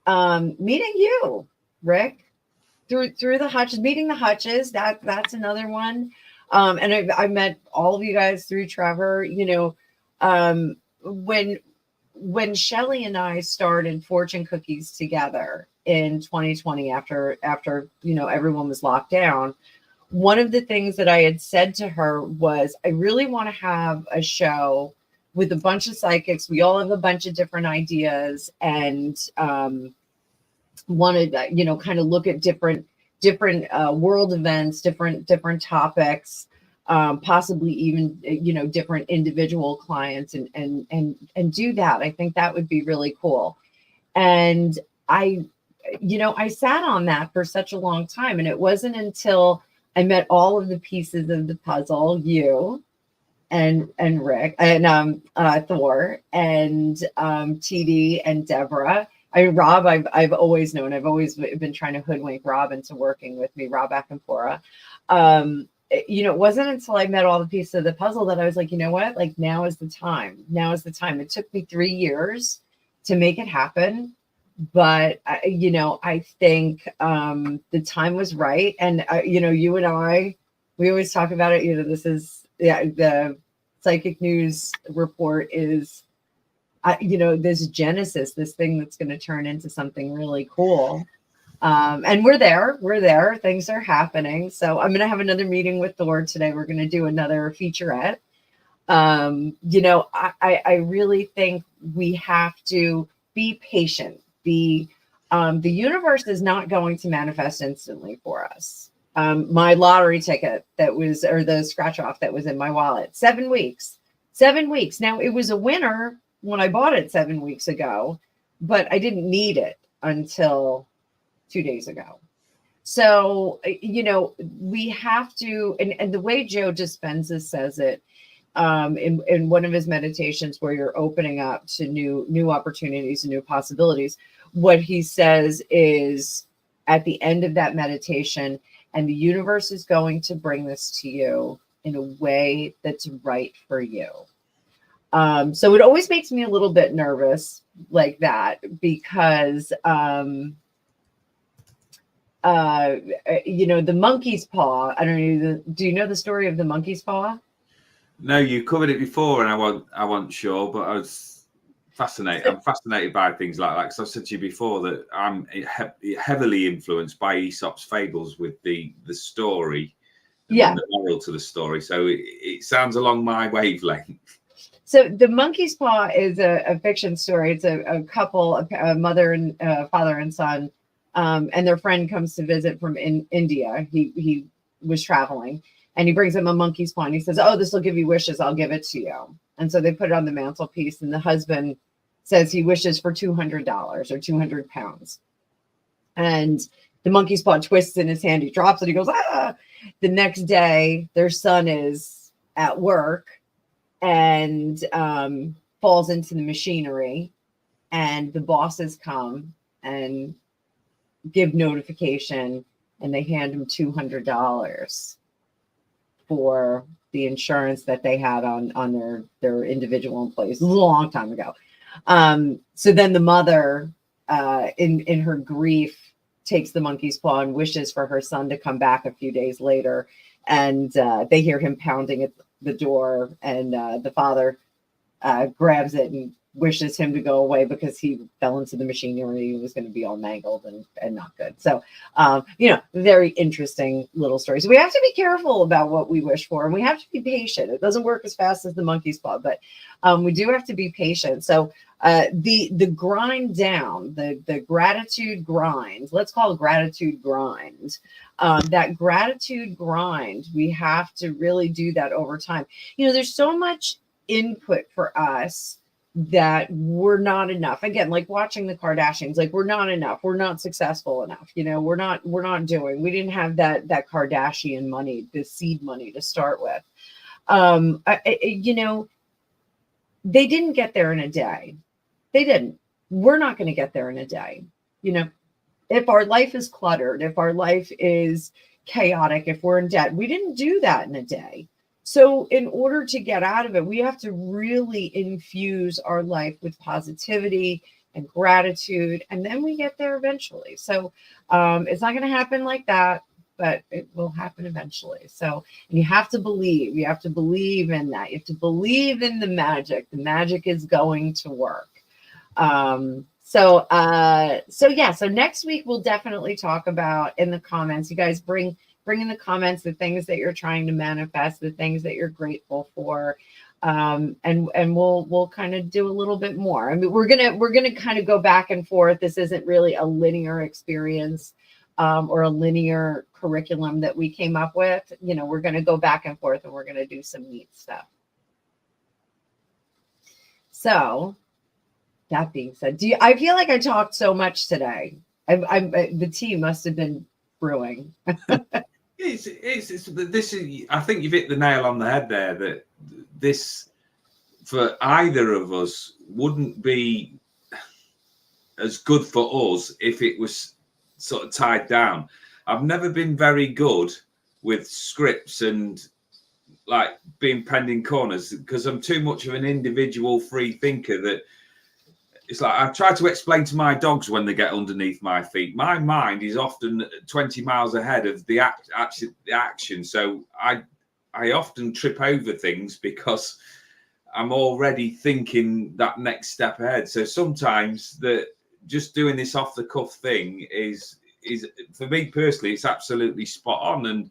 meeting you, Rick, through the Hutches, meeting the Hutches, that's another one. And I met all of you guys through Trevor. When Shelly and I started Fortune Cookies together in 2020, after everyone was locked down, one of the things that I had said to her was, I really want to have a show with a bunch of psychics. We all have a bunch of different ideas, and wanted to, kind of look at different world events, different topics, possibly even different individual clients, and do that. I think that would be really cool. And I sat on that for such a long time, and it wasn't until I met all of the pieces of the puzzle, you and Rick and Thor and TD and Deborah. I mean, Rob, I've always known. I've always been trying to hoodwink Rob into working with me, Rob Akinfora. It wasn't until I met all the pieces of the puzzle that I was like, you know what? Like, now is the time. Now is the time. It took me 3 years to make it happen. but I think the time was right. And you and I, we always talk about it. This is the Psychic News report is this genesis, this thing that's going to turn into something really cool. And we're there. Things are happening. So I'm going to have another meeting with Thor today. We're going to do another featurette. I really think we have to be patient. The universe is not going to manifest instantly for us. My lottery ticket or the scratch off that was in my wallet, 7 weeks. Now it was a winner when I bought it 7 weeks ago, but I didn't need it until 2 days ago. So, we have to, and the way Joe Dispenza says it, in one of his meditations where you're opening up to new opportunities and new possibilities, what he says is at the end of that meditation, and the universe is going to bring this to you in a way that's right for you. So it always makes me a little bit nervous like that, because the monkey's paw, I don't know, do you know the story of the monkey's paw? No, you covered it before, and I wasn't sure, but I was fascinated. I'm fascinated by things like that, because I've said to you before that I'm heavily influenced by Aesop's fables with the story, and the moral to the story. So it sounds along my wavelength. So the monkey's paw is a fiction story. It's a couple, a mother and father and son, and their friend comes to visit from India. He was traveling. And he brings him a monkey's paw and he says, "Oh, this will give you wishes. I'll give it to you." And so they put it on the mantelpiece, and the husband says he wishes for $200 or 200 pounds. And the monkey's paw twists in his hand. He drops it. He goes, "Ah!" The next day, their son is at work and falls into the machinery. And the bosses come and give notification, and they hand him $200 for the insurance that they had on their individual employees. It was a long time ago. So then the mother, in her grief, takes the monkey's paw and wishes for her son to come back a few days later. And they hear him pounding at the door, and the father grabs it and wishes him to go away because he fell into the machinery. He was going to be all mangled and not good. So, very interesting little story. So we have to be careful about what we wish for, and we have to be patient. It doesn't work as fast as the monkey's paw, but we do have to be patient. So the grind down, the gratitude grind, let's call it gratitude grind. That gratitude grind, we have to really do that over time. There's so much input for us that we're not enough. Again, like watching the Kardashians, like we're not enough. We're not successful enough. We're not doing, we didn't have that Kardashian money, the seed money to start with. They didn't get there in a day. They didn't. We're not going to get there in a day. If our life is cluttered, if our life is chaotic, if we're in debt, we didn't do that in a day. So in order to get out of it, we have to really infuse our life with positivity and gratitude, and then we get there eventually. So it's not going to happen like that, but it will happen eventually. So you have to believe. You have to believe in that. You have to believe in the magic. The magic is going to work. So next week we'll definitely talk about, in the comments, you guys bring in the comments the things that you're trying to manifest, the things that you're grateful for, and we'll kind of do a little bit more. I mean, we're gonna kind of go back and forth. This isn't really a linear experience or a linear curriculum that we came up with. We're gonna go back and forth, and we're gonna do some neat stuff. So that being said, I feel like I talked so much today. The tea must have been brewing. This is, I think you've hit the nail on the head there, that this, for either of us, wouldn't be as good for us if it was sort of tied down. I've never been very good with scripts and like being penned in corners, because I'm too much of an individual free thinker that it's like I try to explain to my dogs when they get underneath my feet. My mind is often 20 miles ahead of the action. So I often trip over things because I'm already thinking that next step ahead. So sometimes just doing this off the cuff thing is for me personally, it's absolutely spot on. And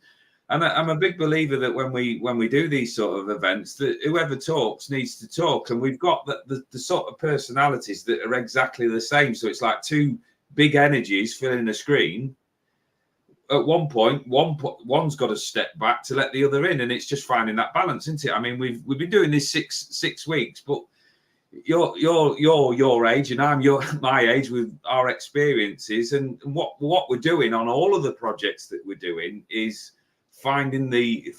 I'm a big believer that when we do these sort of events, that whoever talks needs to talk, and we've got the sort of personalities that are exactly the same. So it's like two big energies filling a screen. At one point, one's got to step back to let the other in, and it's just finding that balance, isn't it? I mean, we've been doing this six weeks, but you're your age, and I'm my age with our experiences, and what we're doing on all of the projects that we're doing is finding the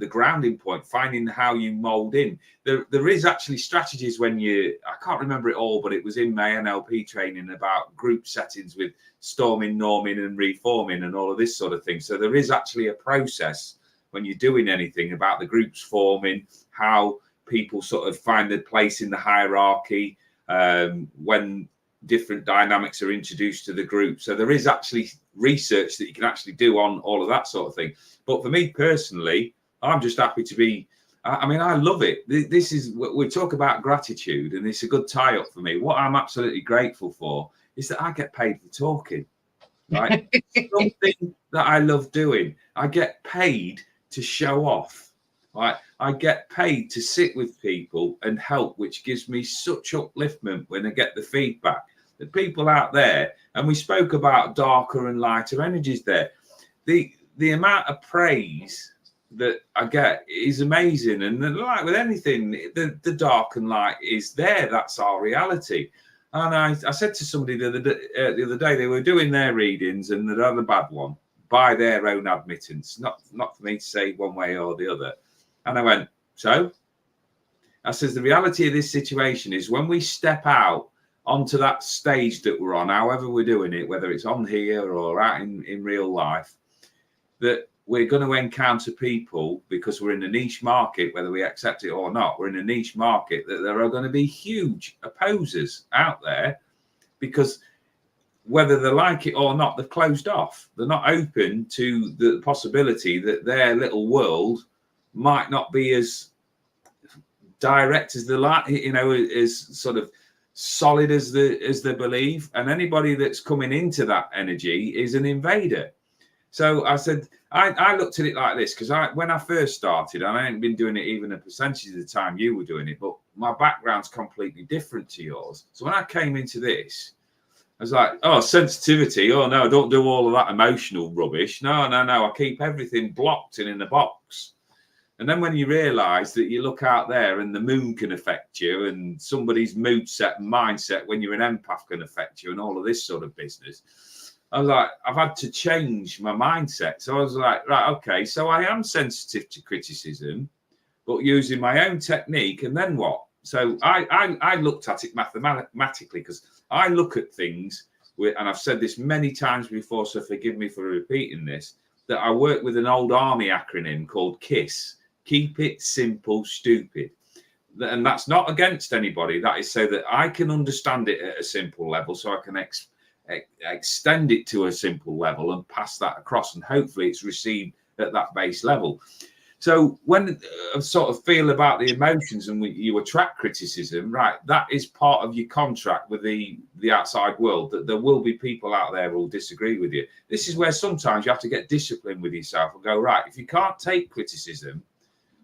grounding point, finding how you mold in. There is actually strategies when I can't remember it all, but it was in my NLP training about group settings with storming, norming, and reforming, and all of this sort of thing. So there is actually a process when you're doing anything about the groups forming, how people sort of find their place in the hierarchy, when different dynamics are introduced to the group. So there is actually research that you can actually do on all of that sort of thing. But for me personally, I'm just happy to be, I mean, I love it. This is, we talk about gratitude, and it's a good tie up for me. What I'm absolutely grateful for is that I get paid for talking, right? Something that I love doing. I get paid to show off, right? I get paid to sit with people and help, which gives me such upliftment when I get the feedback. The people out there, and we spoke about darker and lighter energies there. The amount of praise that I get is amazing. And like with anything, the dark and light is there. That's our reality. And I said to somebody the other day, they were doing their readings and they'd had a bad one by their own admittance, not for me to say one way or the other. And I went, so? I says, the reality of this situation is when we step out onto that stage that we're on, however we're doing it, whether it's on here or out in real life, that we're going to encounter people, because we're in a niche market, whether we accept it or not, we're in a niche market, that there are going to be huge opposers out there, because whether they like it or not, they've closed off. They're not open to the possibility that their little world might not be as direct as they like, as sort of solid as they believe. And anybody that's coming into that energy is an invader. So I said, I looked at it like this, because when I first started, and I ain't been doing it even a percentage of the time you were doing it, but my background's completely different to yours. So when I came into this, I was like, oh, sensitivity. Oh, no, I don't do all of that emotional rubbish. No, I keep everything blocked and in a box. And then when you realize that you look out there and the moon can affect you, and somebody's mood set and mindset when you're an empath can affect you, and all of this sort of business, I was like, I've had to change my mindset. So I was like, right, okay, so I am sensitive to criticism, but using my own technique. And then what? So I looked at it mathematically, because I look at things with, and I've said this many times before, so forgive me for repeating this, that I work with an old army acronym called KISS. Keep it simple, stupid. And that's not against anybody. That is so that I can understand it at a simple level, so I can extend it to a simple level and pass that across, and hopefully it's received at that base level. So when I sort of feel about the emotions and you attract criticism, right, that is part of your contract with the outside world, that there will be people out there who will disagree with you. This is where sometimes you have to get disciplined with yourself and go, right, if you can't take criticism,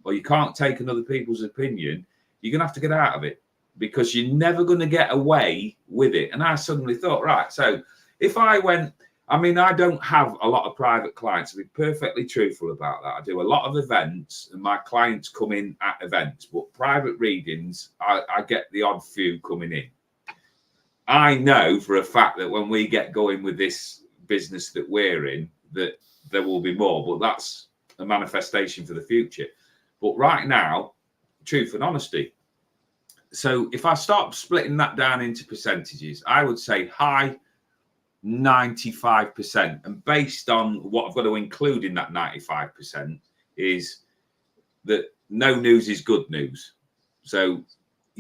or you can't take another people's opinion, you're going to have to get out of it, because you're never going to get away with it. And I suddenly thought, right, so if I went, I mean, I don't have a lot of private clients, to be perfectly truthful about that. I do a lot of events, and my clients come in at events, but private readings, I get the odd few coming in. I know for a fact that when we get going with this business that we're in, that there will be more, but that's a manifestation for the future. But right now, truth and honesty. So if I start splitting that down into percentages, I would say high 95%. And based on what I've got to include in that 95% is that no news is good news. So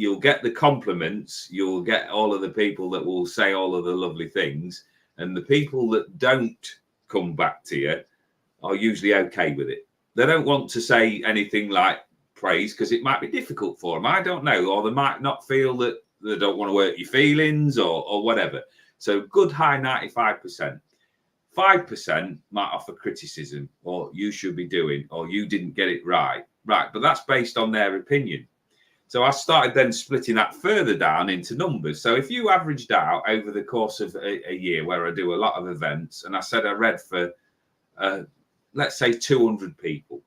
you'll get the compliments, you'll get all of the people that will say all of the lovely things, and the people that don't come back to you are usually okay with it. They don't want to say anything like praise because it might be difficult for them. I don't know, or they might not feel that they don't want to hurt your feelings or whatever. So good high 95%. 5% might offer criticism, or you should be doing, or you didn't get it right. Right, but that's based on their opinion. So I started then splitting that further down into numbers. So if you averaged out over the course of a year where I do a lot of events, and I said I read for, let's say 200 people,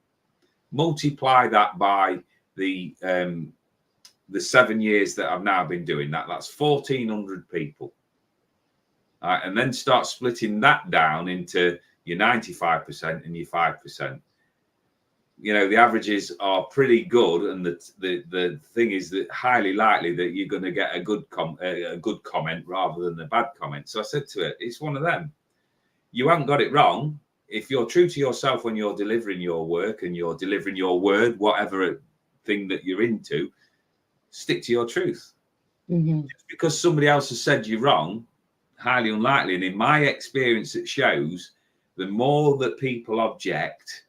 multiply that by the 7 years that I've now been doing that, that's 1,400 people. And then start splitting that down into your 95% and your 5%. You know, the averages are pretty good, and the thing is that highly likely that you're going to get a good comment rather than a bad comment. So I said to it, it's one of them. You haven't got it wrong. If you're true to yourself when you're delivering your work and you're delivering your word, whatever thing that you're into, stick to your truth. Just because somebody else has said you're wrong, highly unlikely. And in my experience, it shows the more that people object,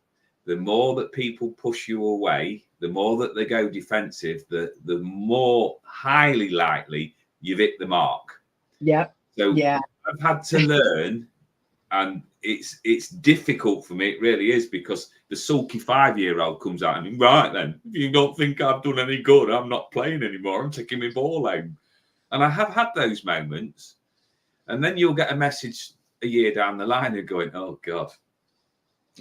the more that people push you away, the more that they go defensive, the more highly likely you've hit the mark. Yep. So yeah, I've had to learn, and it's difficult for me. It really is, because the sulky 5-year-old comes out and, right then, if you don't think I've done any good, I'm not playing anymore. I'm taking my ball home. And I have had those moments. And then you'll get a message a year down the line of going, oh God,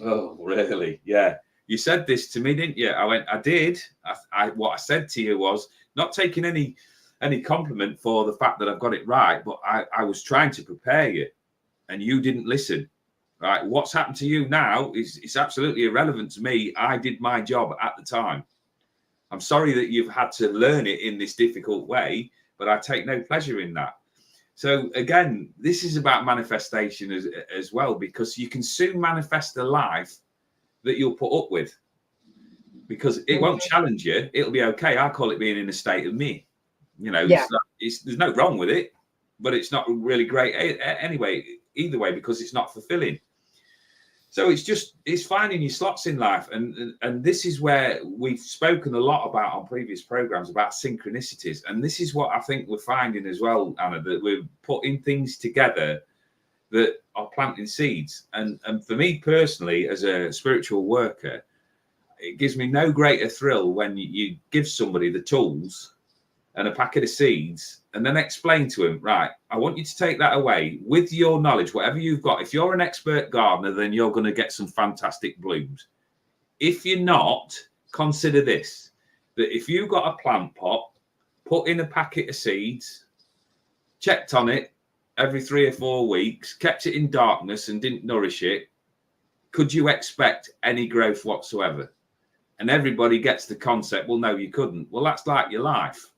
oh really? Yeah, you said this to me, didn't you? I went, I did. What I said to you was not taking any compliment for the fact that I've got it right, but I was trying to prepare you, and you didn't listen. Right? What's happened to you now is it's absolutely irrelevant to me. I did my job at the time. I'm sorry that you've had to learn it in this difficult way, but I take no pleasure in that. So again, this is about manifestation as well, because you can soon manifest a life that you'll put up with, because it won't challenge you. It'll be okay. I call it being in a state of me. You know, Yeah. there's no wrong with it, but it's not really great anyway, either way, because it's not fulfilling. So it's finding your slots in life. And this is where we've spoken a lot about on previous programs about synchronicities. And this is what I think we're finding as well, Anna, that we're putting things together that are planting seeds. And for me personally, as a spiritual worker, it gives me no greater thrill when you give somebody the tools and a packet of seeds, and then explain to him, right, I want you to take that away with your knowledge, whatever you've got. If you're an expert gardener, then you're going to get some fantastic blooms. If you're not, consider this, that if you've got a plant pot, put in a packet of seeds, checked on it every 3 or 4 weeks, kept it in darkness and didn't nourish it, could you expect any growth whatsoever? And everybody gets the concept, well, no, you couldn't. Well, that's like your life.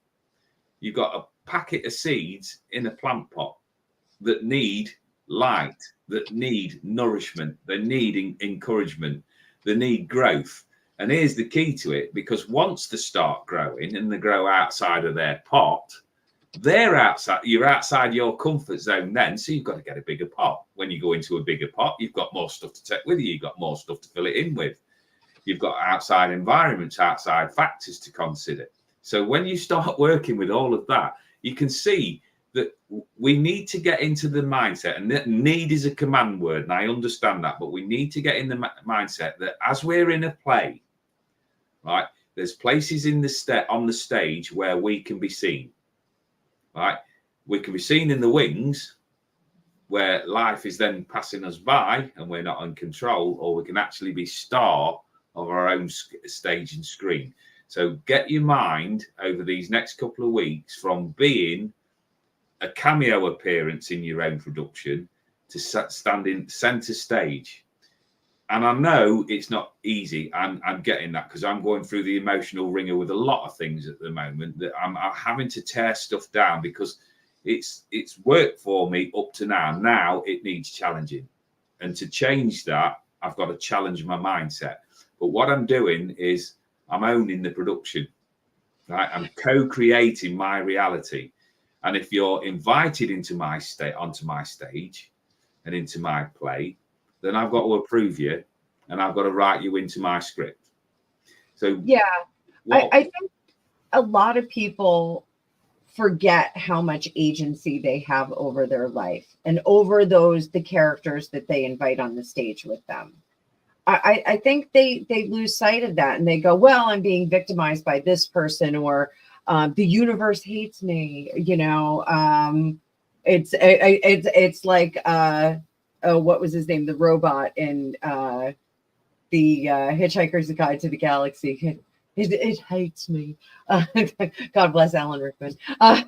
You've got a packet of seeds in a plant pot that need light, that need nourishment, they need encouragement, they need growth. And here's the key to it, because once they start growing and they grow outside of their pot, they're outside, you're outside your comfort zone then, so you've got to get a bigger pot. When you go into a bigger pot, you've got more stuff to take with you, you've got more stuff to fill it in with. You've got outside environments, outside factors to consider. So when you start working with all of that, you can see that we need to get into the mindset, and that need is a command word, and I understand that, but we need to get in the mindset that as we're in a play, right, there's places in the on the stage where we can be seen, right? We can be seen in the wings, where life is then passing us by and we're not in control, or we can actually be star of our own stage and screen. So get your mind over these next couple of weeks from being a cameo appearance in your own production to standing center stage. And I know it's not easy. I'm getting that, because I'm going through the emotional ringer with a lot of things at the moment, that I'm having to tear stuff down, because it's worked for me up to now. Now it needs challenging. And to change that, I've got to challenge my mindset. But what I'm doing is I'm owning the production. right? I'm co-creating my reality. And if you're invited into my onto my stage and into my play, then I've got to approve you and I've got to write you into my script. So yeah, I think a lot of people forget how much agency they have over their life and over the characters that they invite on the stage with them. I think they lose sight of that, and they go, well, I'm being victimized by this person, or the universe hates me. It's like what was his name? The robot in the Hitchhiker's Guide to the Galaxy. It hates me. God bless Alan Rickman. I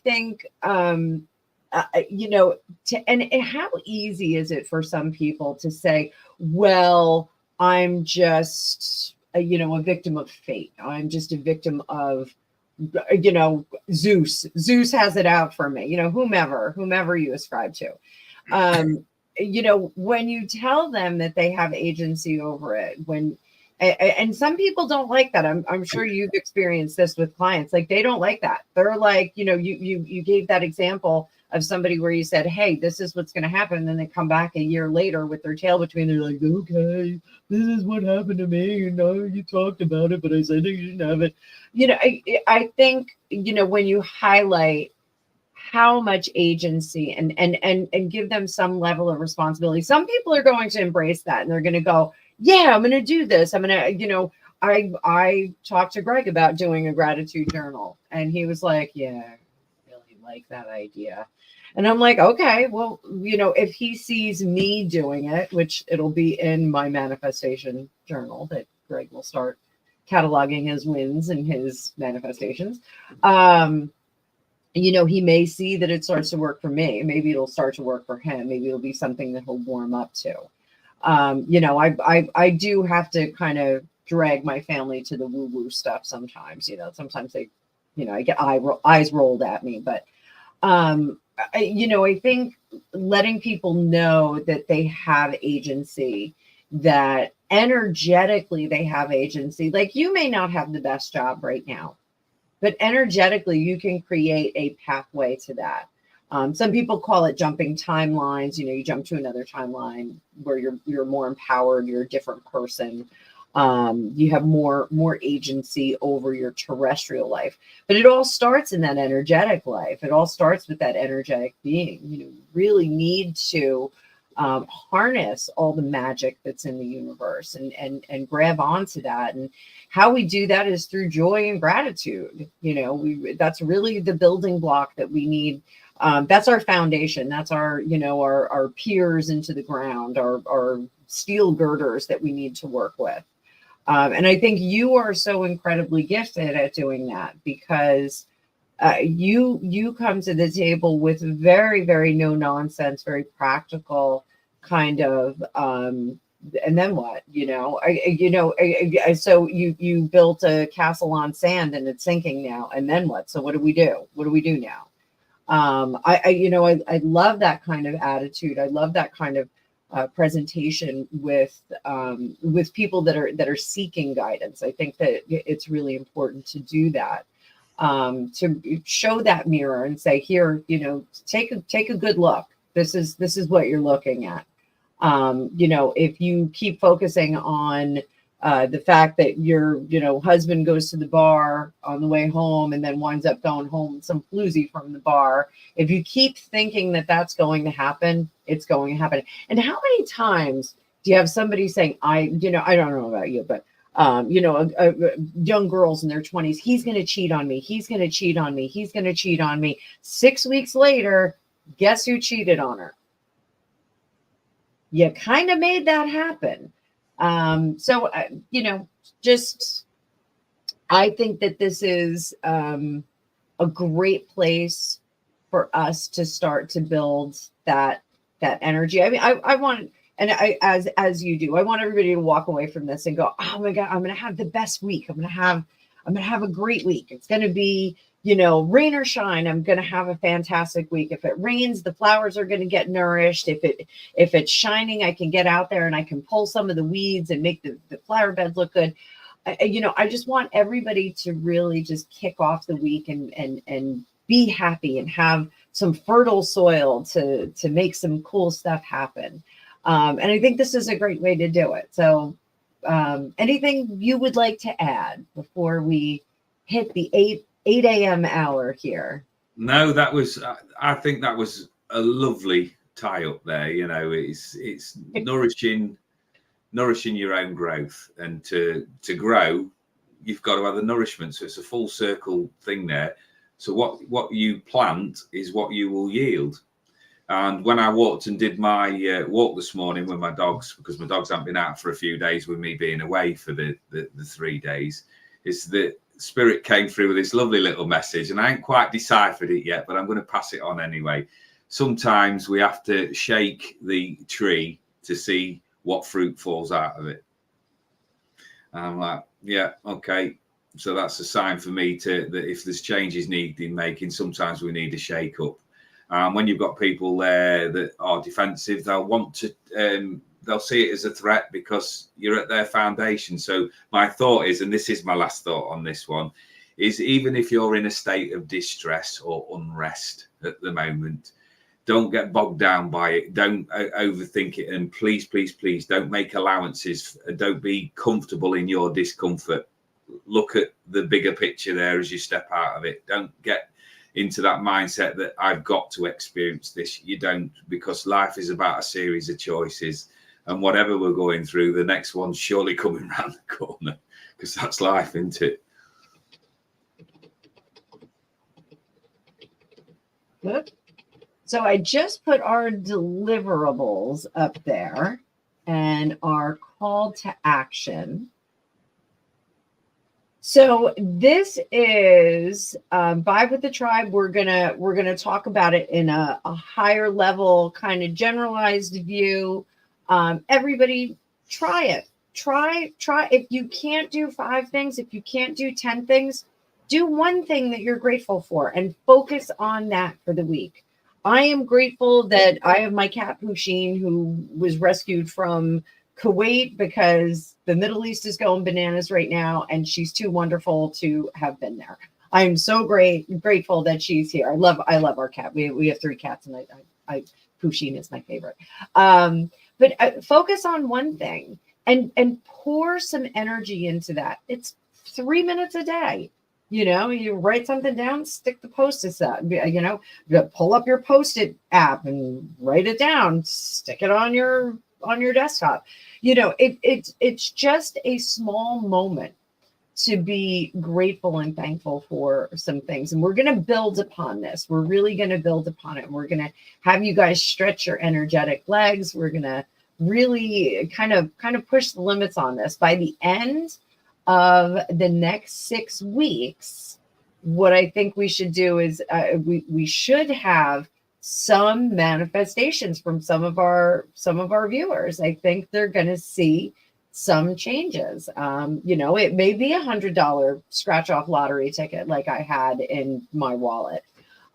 think, and how easy is it for some people to say, well, I'm just, a victim of fate. I'm just a victim of, Zeus. Zeus has it out for me, whomever you ascribe to. When you tell them that they have agency over it, and some people don't like that. I'm sure you've experienced this with clients. Like, they don't like that. They're like, you gave that example of somebody where you said, hey, this is what's going to happen. And then they come back a year later with their tail between. They're like, okay, this is what happened to me. You talked about it, but I said you didn't have it. I think, when you highlight how much agency and give them some level of responsibility, some people are going to embrace that, and they're going to go, yeah, I'm going to do this. I'm going to, I talked to Greg about doing a gratitude journal, and he was like, yeah, I really like that idea. And I'm like, okay, well, if he sees me doing it, which it'll be in my manifestation journal that Greg will start cataloging his wins and his manifestations. He may see that it starts to work for me. Maybe it'll start to work for him. Maybe it'll be something that he'll warm up to. I do have to kind of drag my family to the woo-woo stuff sometimes. Sometimes they, I get eyes rolled at me. But, I think letting people know that they have agency, that energetically they have agency. Like, you may not have the best job right now, but energetically you can create a pathway to that. Some people call it jumping timelines. You jump to another timeline where you're more empowered. You're a different person. You have more agency over your terrestrial life. But it all starts in that energetic life. It all starts with that energetic being. You really need to harness all the magic that's in the universe and grab onto that. And how we do that is through joy and gratitude. That's really the building block that we need. That's our foundation. That's our piers into the ground, our steel girders that we need to work with. And I think you are so incredibly gifted at doing that, because you come to the table with very, very no nonsense, very practical kind of, and then what, so you built a castle on sand and it's sinking now. And then what? So what do we do? What do we do now? I love that kind of attitude. I love that kind of presentation with people that are seeking guidance. I think that it's really important to do that, to show that mirror and say, here, take a good look. This is what you're looking at. If you keep focusing on the fact that your husband goes to the bar on the way home and then winds up going home with some floozy from the bar, if you keep thinking that that's going to happen, it's going to happen. And how many times do you have somebody saying, I don't know about you, but young girls in their 20s, he's going to cheat on me, he's going to cheat on me, he's going to cheat on me. 6 weeks later, guess who cheated on her? You kind of made that happen. I think that this is a great place for us to start to build that energy. I mean, I want, and as you do, I want everybody to walk away from this and go, oh my God, I'm going to have the best week. I'm going to have a great week. It's going to be, rain or shine, I'm going to have a fantastic week. If it rains, the flowers are going to get nourished. If it's shining, I can get out there and I can pull some of the weeds and make the flower beds look good. I just want everybody to really just kick off the week and be happy and have some fertile soil to make some cool stuff happen. And I think this is a great way to do it. So anything you would like to add before we hit the 8 a.m. hour here? No, I think that was a lovely tie up there. It's nourishing your own growth, and to grow, you've got to have the nourishment. So it's a full circle thing there. So what you plant is what you will yield. And when I walked and did my walk this morning with my dogs, because my dogs haven't been out for a few days with me being away for the 3 days, is that Spirit came through with this lovely little message, and I ain't quite deciphered it yet, but I'm going to pass it on anyway. Sometimes we have to shake the tree to see what fruit falls out of it. And I'm like, yeah, okay. So that's a sign for me that if there's changes needed making, sometimes we need a shake up. When you've got people there that are defensive, they'll want to, they'll see it as a threat because you're at their foundation. So my thought is, and this is my last thought on this one, is even if you're in a state of distress or unrest at the moment, don't get bogged down by it. Don't overthink it. And please, please, please don't make allowances. Don't be comfortable in your discomfort. Look at the bigger picture there as you step out of it. Don't get into that mindset that I've got to experience this. You don't, because life is about a series of choices. And whatever we're going through, the next one's surely coming around the corner, because that's life, isn't it? Good. So I just put our deliverables up there and our call to action. So this is Vibe with the Tribe. We're gonna talk about it in a higher level, kind of generalized view. Everybody try it. Try. If you can't do 5 things, if you can't do 10 things, do one thing that you're grateful for and focus on that for the week. I am grateful that I have my cat Pusheen, who was rescued from Kuwait because the Middle East is going bananas right now, and she's too wonderful to have been there. I am so grateful that she's here. I love our cat. We have 3 cats, and I Pusheen is my favorite. But focus on one thing and pour some energy into that. It's 3 minutes a day. You write something down, stick the Post-its up, you pull up your Post-it app and write it down, stick it on your desktop. It's just a small moment to be grateful and thankful for some things. And we're going to build upon this. We're really going to build upon it. We're going to have you guys stretch your energetic legs. We're going to really kind of push the limits on this. By the end of the next 6 weeks, what I think we should do is we should have some manifestations from some of our viewers. I think they're going to see some changes. It may be $100 scratch off lottery ticket like I had in my wallet.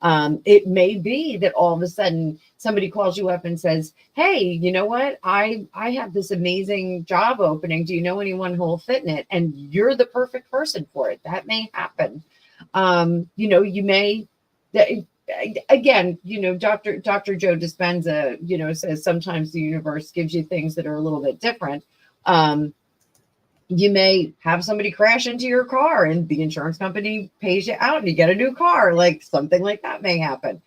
It may be that all of a sudden somebody calls you up and says, hey, you know what? I have this amazing job opening. Do you know anyone who will fit in it? And you're the perfect person for it. That may happen. You may, again, Dr. Joe Dispenza, says sometimes the universe gives you things that are a little bit different. You may have somebody crash into your car and the insurance company pays you out and you get a new car. Like something like that may happen.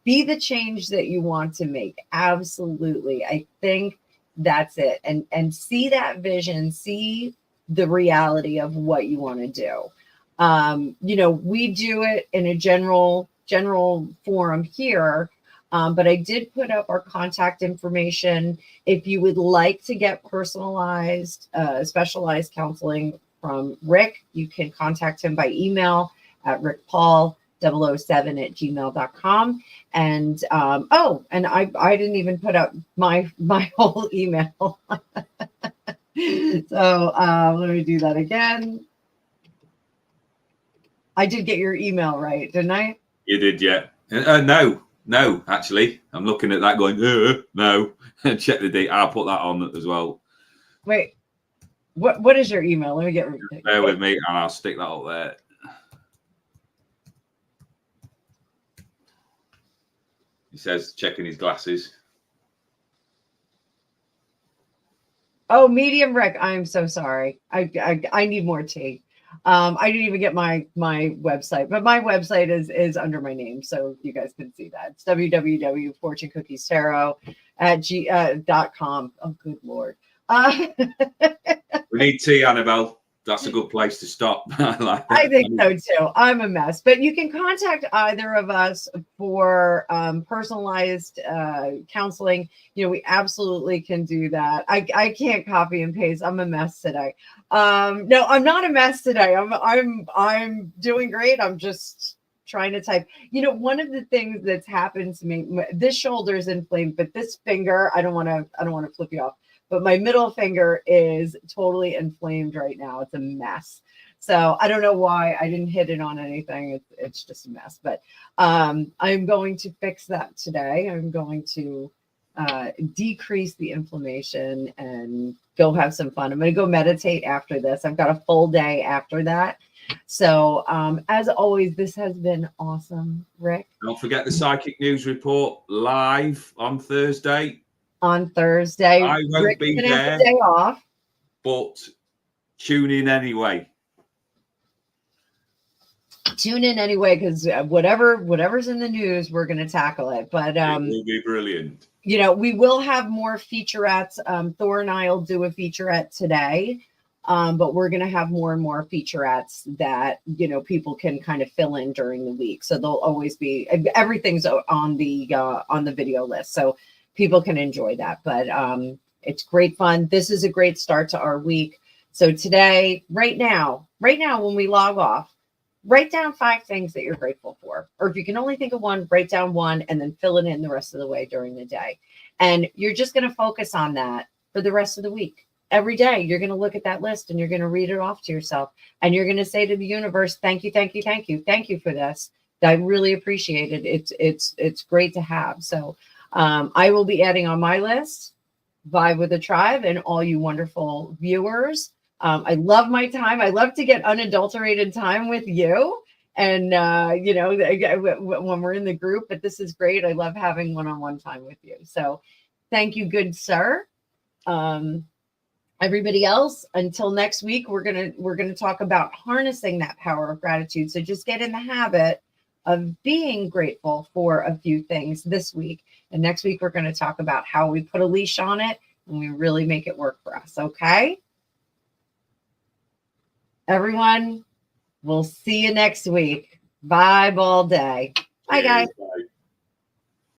Be the change that you want to make. Absolutely. I think that's it. And see that vision, see the reality of what you want to do. We do it in a general forum here. But I did put up our contact information. If you would like to get personalized, specialized counseling from Rick, you can contact him by email at rickpaul007@gmail.com. And and I didn't even put up my whole email. So let me do that again. I did get your email right, didn't I? You did, yeah. No, actually, I'm looking at that going, no. Check the date. I'll put that on as well. Wait. What is your email? Let me get. Bear with me, and I'll stick that up there. He says, checking his glasses. Oh, medium Rick. I'm so sorry. I need more tea. I didn't even get my website, but my website is under my name, so you guys can see that. It's www.fortunecookiestarot.com. Oh, good Lord. We need tea, Annabelle. That's a good place to stop. I think so too. I'm a mess, but you can contact either of us for personalized counseling. You know, we absolutely can do that. I can't copy and paste. I'm a mess today. No, I'm not a mess today. I'm doing great. I'm just trying to type. You know, one of the things that's happened to me, this shoulder is inflamed, but this finger, I don't want to flip you off. But my middle finger is totally inflamed right now. It's a mess. So I don't know why I didn't hit it on anything. It's just a mess. But I'm going to fix that today. I'm going to decrease the inflammation and go have some fun. I'm going to go meditate after this. I've got a full day after that. So as always, this has been awesome, Rick. Don't forget the Psychic News Report live on Thursday. On Thursday. I won't Rick's be gonna have there, the day off. but tune in anyway. Tune in anyway, because whatever's in the news, we're going to tackle it. But It will be brilliant. you know, we will have more featurettes. Thor and I will do a featurette today, but we're going to have more and more featurettes that, you know, people can kind of fill in during the week. So they'll always be, everything's on the video list, so people can enjoy that. But it's great fun. This is a great start to our week. So today, right now, when we log off, write down 5 things that you're grateful for. Or if you can only think of one, write down one and then fill it in the rest of the way during the day. And you're just going to focus on that for the rest of the week. Every day, you're going to look at that list and you're going to read it off to yourself. And you're going to say to the universe, thank you, thank you, thank you. Thank you for this. I really appreciate it. It's great to have. So I will be adding on my list, Vibe with the Tribe, and all you wonderful viewers. I love my time. I love to get unadulterated time with you. And, you know, when we're in the group, but this is great. I love having one-on-one time with you. So thank you, good sir. Everybody else, until next week, we're gonna talk about harnessing that power of gratitude. So just get in the habit of being grateful for a few things this week. And next week, we're going to talk about how we put a leash on it and we really make it work for us. Okay. Everyone, we'll see you next week. Vibe all day. Bye, guys.